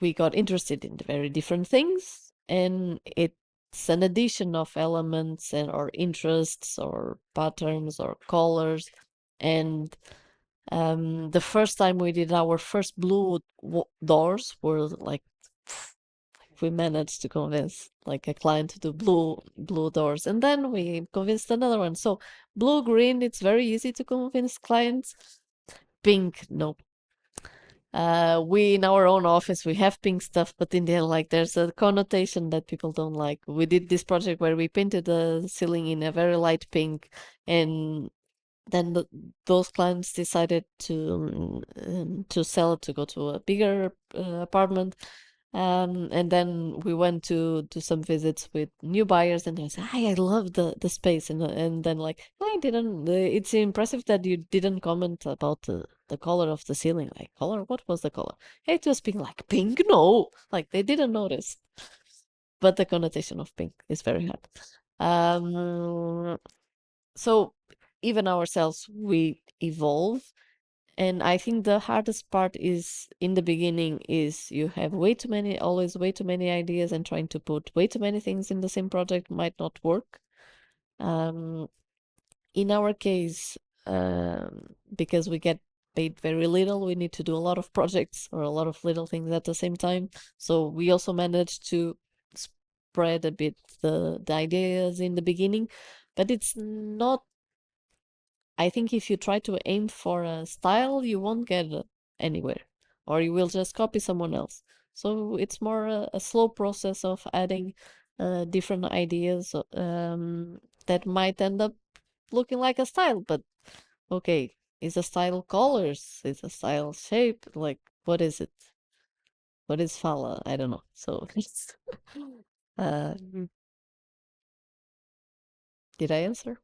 we got interested in the very different things, and it's an addition of elements and or interests or patterns or colors. And the first time we did our first blue doors were like we managed to convince like a client to do blue doors, and then we convinced another one. So blue, green, it's very easy to convince clients. Pink, no. We in our own office we have pink stuff, but in the end, like there's a connotation that people don't like. We did this project where we painted the ceiling in a very light pink, and then those clients decided to sell it, to go to a bigger apartment. And then we went to do some visits with new buyers, and they said, "Hi, I love the space." And then like, I didn't. It's impressive that you didn't comment about the color of the ceiling. Like, color? What was the color? Hey, it was pink. Like, pink? No, like they didn't notice. But the connotation of pink is very hard. So even ourselves, we evolve. And I think the hardest part is in the beginning is you have always way too many ideas, and trying to put way too many things in the same project might not work. In our case, because we get paid very little, we need to do a lot of projects or a lot of little things at the same time. So we also managed to spread a bit the ideas in the beginning, but it's not. I think if you try to aim for a style, you won't get anywhere, or you will just copy someone else. So it's more a slow process of adding different ideas that might end up looking like a style. But okay, is a style colors? Is a style shape? Like, what is it? What is Fala? I don't know. So uh, did I answer?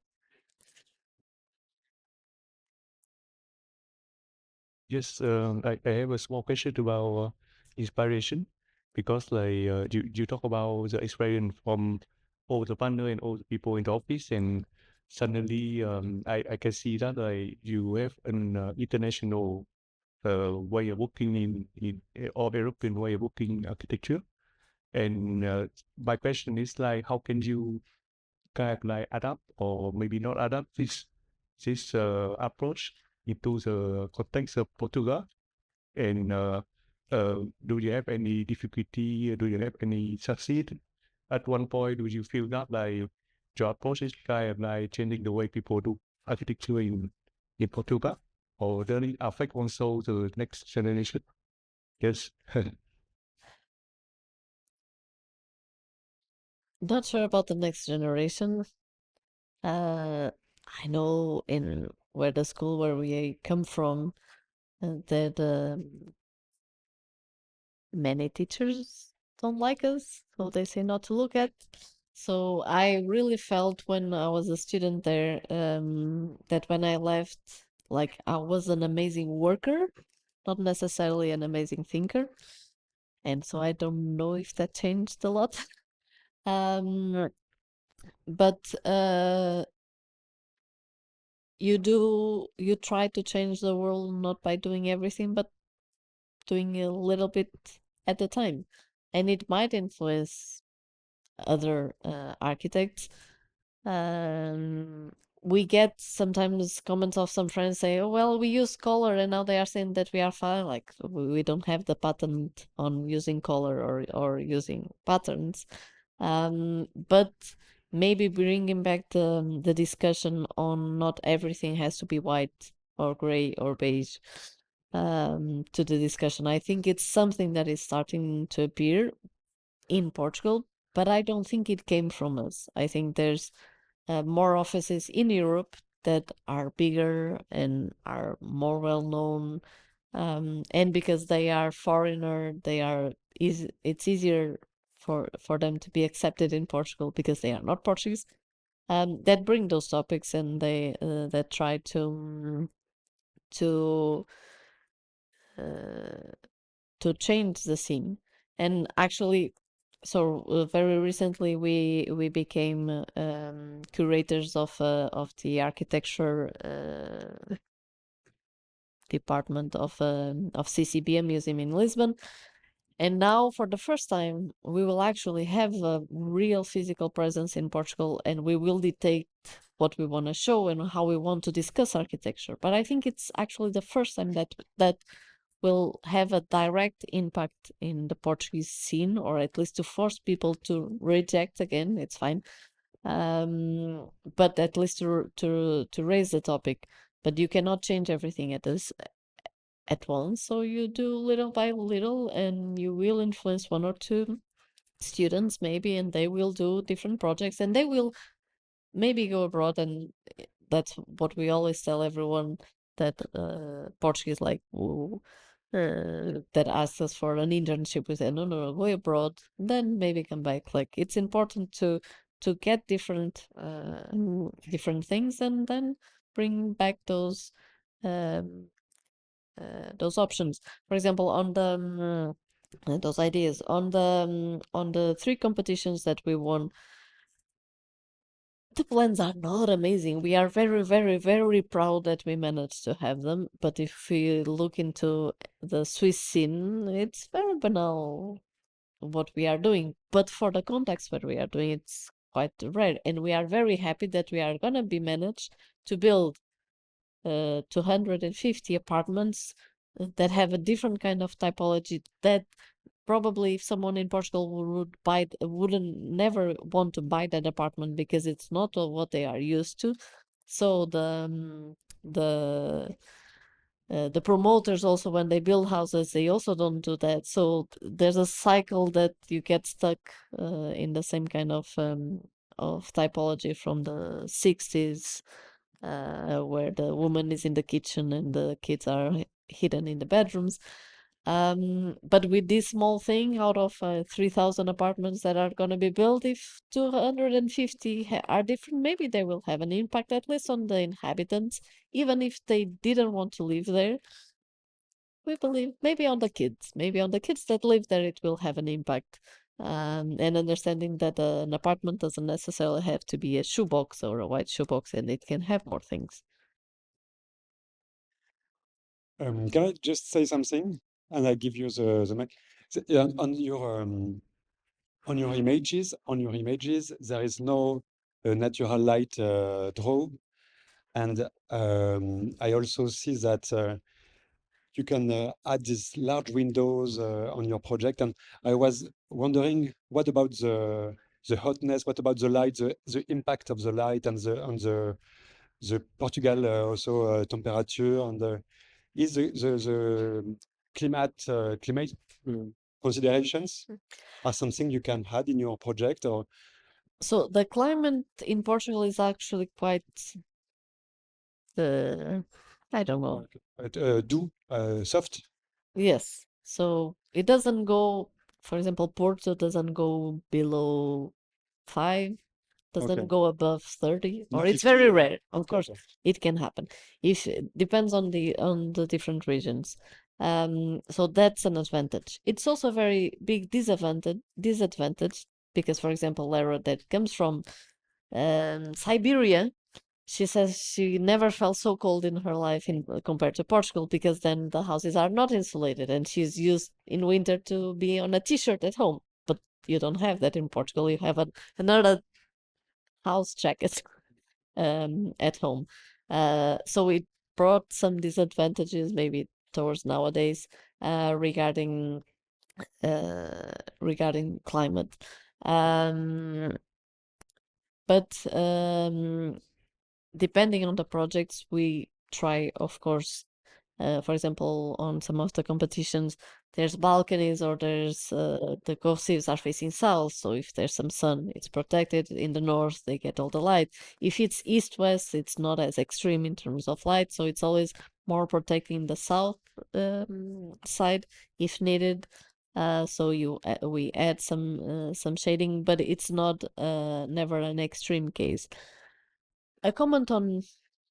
Yes, I have a small question about inspiration, because like you talk about the inspiration from all the partner and all the people in the office, and suddenly I can see that you have an international way of working in or European way of working architecture. And my question is like, how can you kind of like adapt or maybe not adapt this approach into the context of Portugal? And do you have any difficulty? Do you have any succeed? At one point, do you feel that like your approach is kind of like changing the way people do architecture in Portugal? Or does it affect also the next generation? Yes. Not sure about the next generation. I know in where the school where we come from, that many teachers don't like us, so they say not to look at. So I really felt when I was a student there, that when I left, like I was an amazing worker, not necessarily an amazing thinker. And so I don't know if that changed a lot. But you try to change the world not by doing everything, but doing a little bit at a time. And it might influence other architects. We get sometimes comments of some friends say, "Oh, well, we use color, and now they are saying that we are fine." Like we don't have the patent on using color or using patterns. But maybe bringing back the discussion on not everything has to be white or gray or beige to the discussion. I think it's something that is starting to appear in Portugal, but I don't think it came from us. I think there's more offices in Europe that are bigger and are more well known, and because they are foreigner, it's easier for them to be accepted in Portugal because they are not Portuguese. That bring those topics and they that try to change the scene. And actually, so very recently we became curators of the architecture department of CCBM Museum in Lisbon. And now, for the first time, we will actually have a real physical presence in Portugal, and we will dictate what we want to show and how we want to discuss architecture. But I think it's actually the first time that will have a direct impact in the Portuguese scene, or at least to force people to reject again. It's fine, but at least to raise the topic. But you cannot change everything at once, so you do little by little, and you will influence one or two students maybe, and they will do different projects, and they will maybe go abroad. And that's what we always tell everyone, that Portuguese like that asks us for an internship. We say no, go abroad, then maybe come back. Like it's important to get different things and then bring back those options. For example, on the those ideas on the three competitions that we won, the plans are not amazing. We are very, very, very proud that we managed to have them. But if we look into the Swiss scene, it's very banal what we are doing. But for the context where we are doing, it's quite rare. And we are very happy that we are gonna be managed to build 250 apartments that have a different kind of typology that probably if someone in Portugal wouldn't never want to buy that apartment because it's not what they are used to. So the promoters also, when they build houses, they also don't do that. So there's a cycle that you get stuck in the same kind of typology from the 60s, where the woman is in the kitchen and the kids are hidden in the bedrooms. But with this small thing, out of 3,000 apartments that are going to be built, if 250 are different, maybe they will have an impact, at least on the inhabitants, even if they didn't want to live there. We believe maybe on the kids that live there, it will have an impact. and understanding that an apartment doesn't necessarily have to be a shoebox or a white shoebox, and it can have more things. Can I just say something? And I give you the mic. Yeah, on your images, there is no natural light draw, and I also see that you can add these large windows on your project. And I was wondering, what about the hotness? What about the light? The impact of the light and the Portugal also temperature, and is the climate considerations are something you can add in your project, or So the climate in Portugal is actually quite, I don't know. soft? Yes. So it doesn't go, for example, Porto doesn't go below 5, doesn't Okay. go above 30, No or it's 50 very or- rare. Of Okay, course, okay. it can happen. If depends on the different regions. So that's an advantage. It's also a very big disadvantage because, for example, Lara that comes from Siberia, she says she never felt so cold in her life compared to Portugal, because then the houses are not insulated and she's used in winter to be on a t-shirt at home. But you don't have that in Portugal. You have another house jacket at home. So it brought some disadvantages maybe towards nowadays regarding climate. But depending on the projects, we try, of course, for example, on some of the competitions, there's balconies, or there's the cohesives are facing south. So if there's some sun, it's protected. In the north, they get all the light. If it's east-west, it's not as extreme in terms of light. So it's always more protecting the south side if needed. So we add some shading, but it's not never an extreme case. A comment on,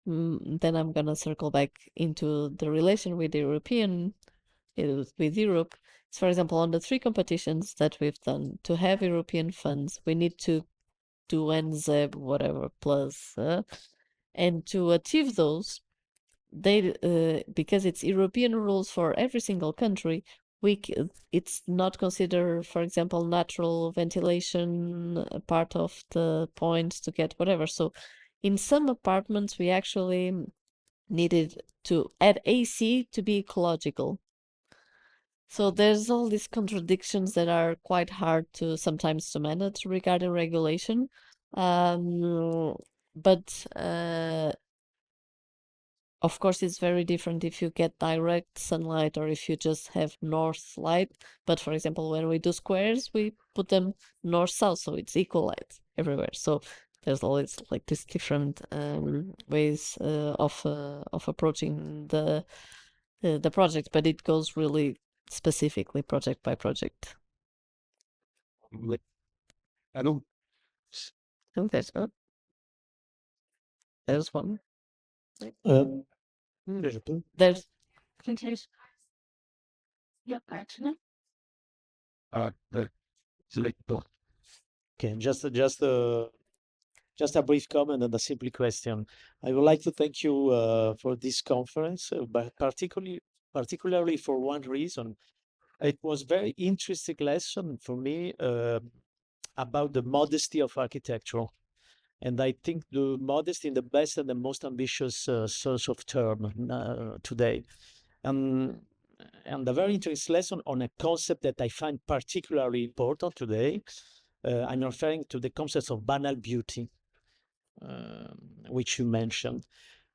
then I'm gonna circle back into the relation with the European, with Europe. So for example, on the 3 competitions that we've done, to have European funds, we need to do NZEB whatever plus, and to achieve those, they because it's European rules for every single country, it's not considered, for example, natural ventilation part of the points to get whatever. So in some apartments, we actually needed to add AC to be ecological. So there's all these contradictions that are quite hard to sometimes to manage regarding regulation. But of course, it's very different if you get direct sunlight or if you just have north light. But for example, when we do squares, we put them north-south, so it's equal light everywhere. So there's always like these different ways of approaching the project, but it goes really specifically project by project. I know. I think there's one. Je peux. There's Okay, just a brief comment and a simple question. I would like to thank you for this conference, but particularly for one reason. It was very interesting lesson for me about the modesty of architecture. And I think the modesty in the best and the most ambitious source of term today. And a very interesting lesson on a concept that I find particularly important today. I'm referring to the concept of banal beauty, which you mentioned.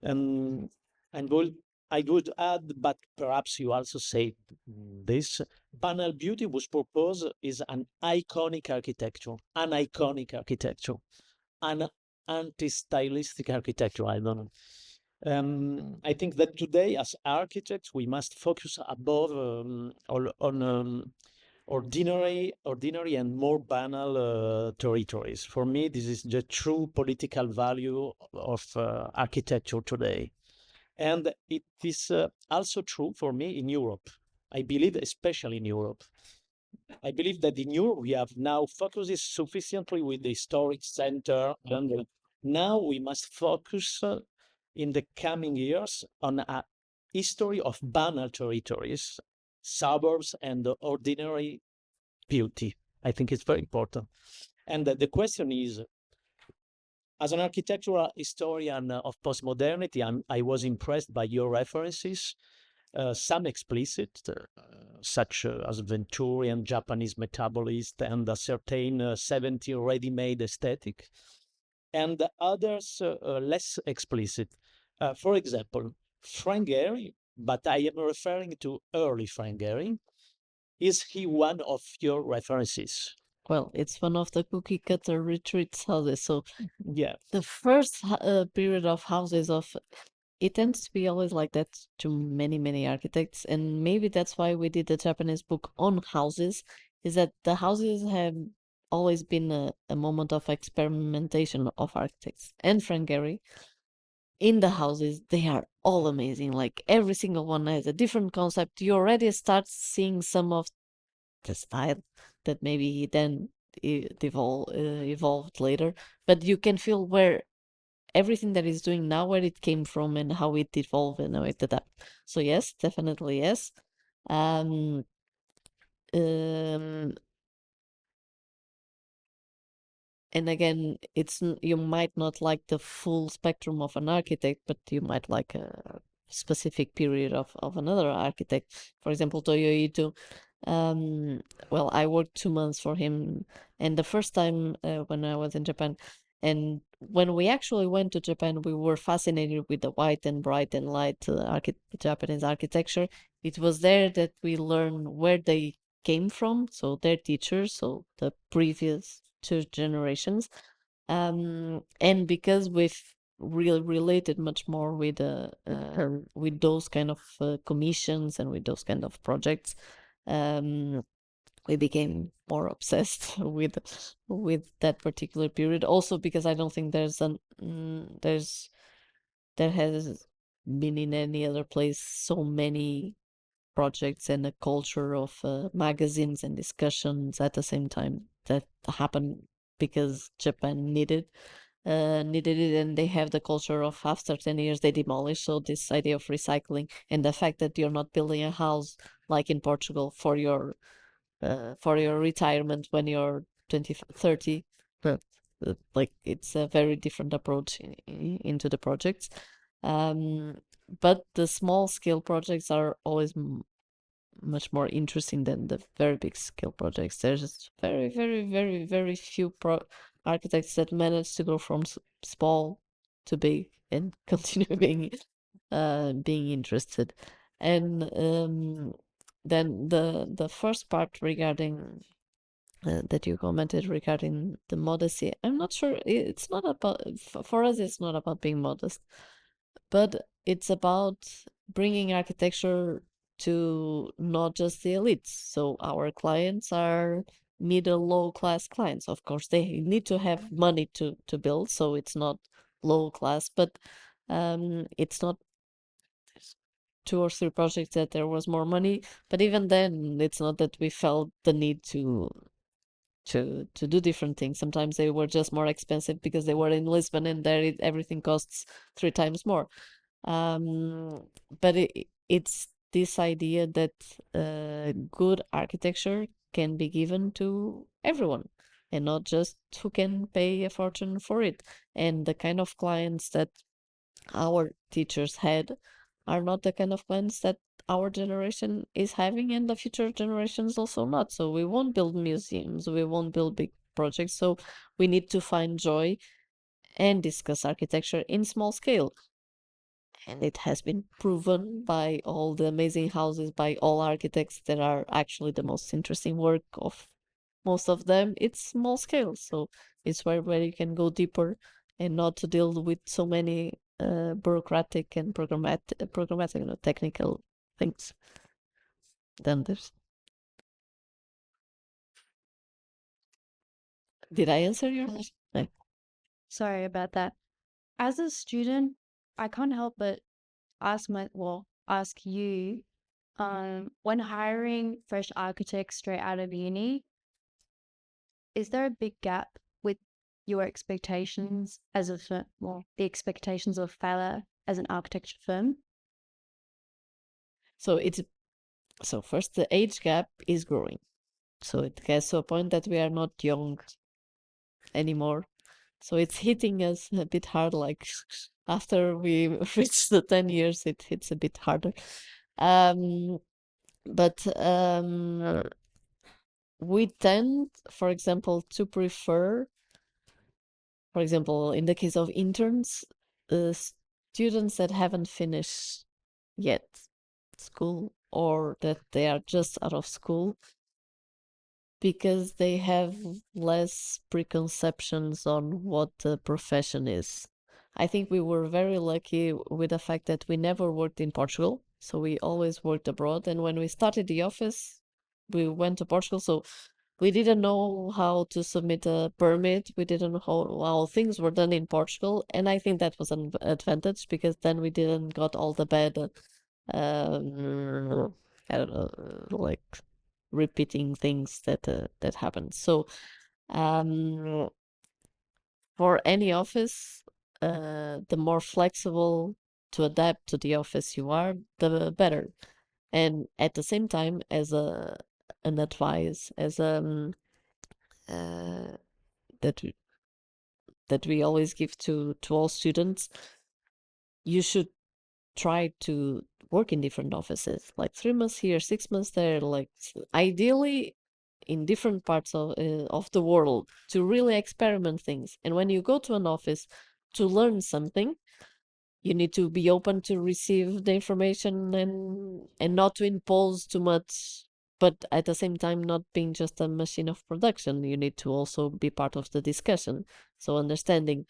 And I would add, but perhaps you also say this, banal beauty was proposed is an iconic architecture, an anti-stylistic architecture, I don't know. I think that today, as architects, we must focus above on ordinary and more banal territories. For me, this is the true political value of architecture today. And it is also true for me in Europe. I believe, especially in Europe. I believe that in Europe we have now focused sufficiently with the historic center, and now we must focus in the coming years on a history of banal territories, suburbs, and ordinary beauty. I think it's very important. And the question is, as an architectural historian of postmodernity, I was impressed by your references, some explicit, such as Venturian Japanese metabolist and a certain 70 ready-made aesthetic, and others less explicit. For example, Frank Gehry, but I am referring to early Frank Gehry. Is he one of your references? Well, it's one of the cookie cutter retreats houses. So Yeah. the first period of houses of it tends to be always like that to many architects, and maybe that's why we did the Japanese book on houses, is that the houses have always been a moment of experimentation of architects. And Frank Gehry, in the houses, they are all amazing. Like every single one has a different concept. You already start seeing some of the style that maybe then evolved later, but you can feel where everything that he's doing now, where it came from and how it evolved and how it adapted. So yes, definitely yes. Um, and again, you might not like the full spectrum of an architect, but you might like a specific period of another architect. For example, Toyo Ito. Well, I worked 2 months for him, and the first time when I was in Japan, and when we actually went to Japan, we were fascinated with the white and bright and light Japanese architecture. It was there that we learned where they came from, so their teachers, so the previous 2 generations, and because we've really related much more with those kind of commissions and with those kind of projects, we became more obsessed with that particular period. Also because I don't think there has been in any other place so many projects and a culture of magazines and discussions at the same time that happen because Japan needed it, and they have the culture of after 10 years they demolish. So this idea of recycling and the fact that you're not building a house like in Portugal for your retirement when you're 20, 30, but like it's a very different approach into the projects. But the small scale projects are always much more interesting than the very big scale projects. There's very few architects that manage to go from small to big and continue being interested. And then the first part regarding that you commented regarding the modesty, I'm not sure. It's not about for us. It's not about being modest, but it's about bringing architecture to not just the elites. So our clients are middle low class clients. Of course, they need to have money to build, so it's not low class, but it's not 2 or 3 projects that there was more money. But even then, it's not that we felt the need to do different things. Sometimes they were just more expensive because they were in Lisbon and there everything costs 3 times more. But it's this idea that good architecture can be given to everyone and not just who can pay a fortune for it. And the kind of clients that our teachers had are not the kind of clients that our generation is having, and the future generations also not. So we won't build museums, we won't build big projects. So we need to find joy and discuss architecture in small scale. And it has been proven by all the amazing houses, by all architects that are actually the most interesting work of most of them. It's small scale. So it's where you can go deeper and not to deal with so many bureaucratic and programmatic, technical things. Then there's. Did I answer your question? No. Sorry about that. As a student, I can't help but ask you when hiring fresh architects straight out of uni, is there a big gap with your expectations as a firm, well, the expectations of Fala as an architecture firm? So first, the age gap is growing. So it gets to a point that we are not young anymore. So it's hitting us a bit hard, like after we reach the 10 years, it hits a bit harder. But we tend, for example, to prefer, for example, in the case of interns, students that haven't finished yet school or that they are just out of school, because they have less preconceptions on what the profession is. I think we were very lucky with the fact that we never worked in Portugal, so we always worked abroad. And when we started the office, we went to Portugal, so we didn't know how to submit a permit. We didn't know how things were done in Portugal, and I think that was an advantage because then we didn't got all the bad, I don't know, like repeating things that happen. So for any office, the more flexible to adapt to the office you are, the better. And at the same time, as an advice, as that we always give to all students, you should try to work in different offices, like 3 months here, 6 months there, like ideally in different parts of the world, to really experiment things. And when you go to an office to learn something, you need to be open to receive the information and not to impose too much, but at the same time not being just a machine of production. You need to also be part of the discussion. So understanding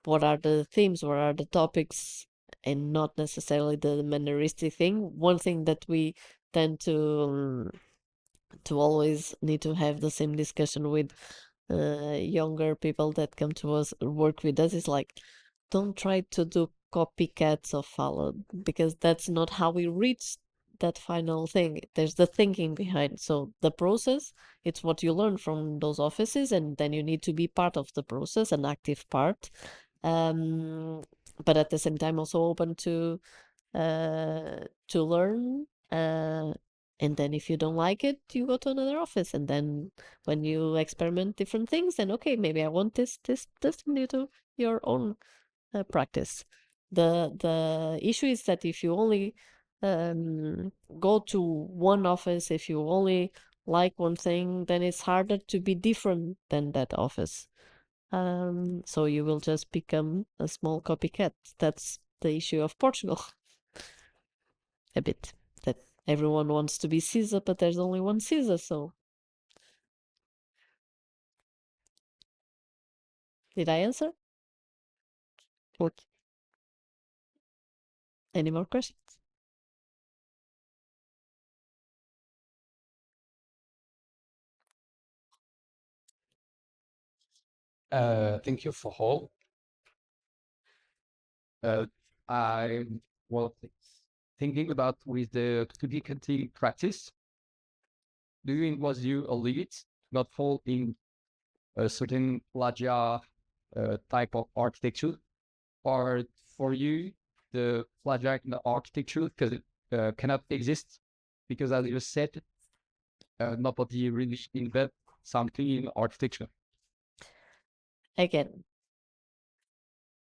what are the themes, what are the topics, and not necessarily the manneristic thing. One thing that we tend to always need to have the same discussion with younger people that come to us work with us is like, don't try to do copycats of Fala, because that's not how we reach that final thing. There's the thinking behind. So the process, it's what you learn from those offices, and then you need to be part of the process, an active part. But at the same time also open to learn, and then if you don't like it, you go to another office, and then when you experiment different things, then okay, maybe I want this new to your own practice. The issue is that if you only go to one office, if you only like one thing, then it's harder to be different than that office. So you will just become a small copycat. That's the issue of Portugal. A bit. That everyone wants to be Caesar, but there's only one Caesar, so. Did I answer? Okay. Any more questions? Thank you for all. I was thinking about with the critical practice. Do you was you a lead, not fall in a certain plagiar type of architecture, or for you the plagiar in the architecture cannot exist because, as you said, nobody really invent something in architecture. Again,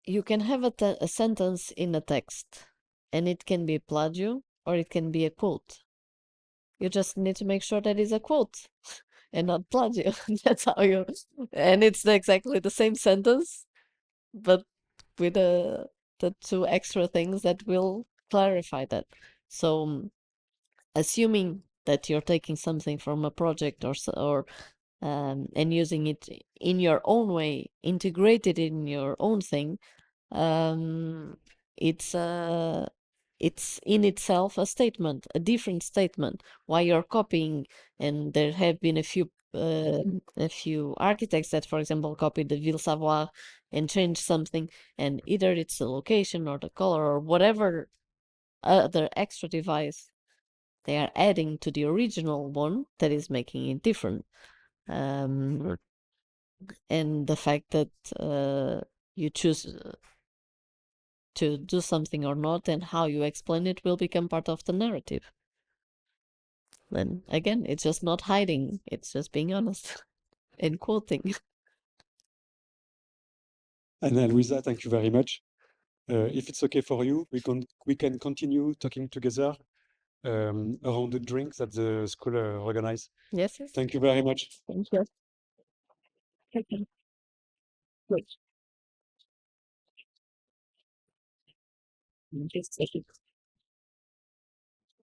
you can have a sentence in a text, and it can be plagio or it can be a quote. You just need to make sure that it's a quote and not plagio. That's how you, and it's exactly the same sentence, but with the two extra things that will clarify that. So, assuming that you're taking something from a project or and using it in your own way, integrated in your own thing, it's in itself a statement, a different statement. Why you're copying, and there have been a few architects that, for example, copied the Ville Savoie and changed something, and either it's the location or the color or whatever other extra device they are adding to the original one that is making it different. And the fact that you choose to do something or not and how you explain it will become part of the narrative. Then again, it's just not hiding, it's just being honest and quoting. And Luisa, thank you very much. If it's okay for you, we can continue talking together around the drinks that the school organize. Yes, yes. Thank you very much. Thank you. Okay. Good. Just a second.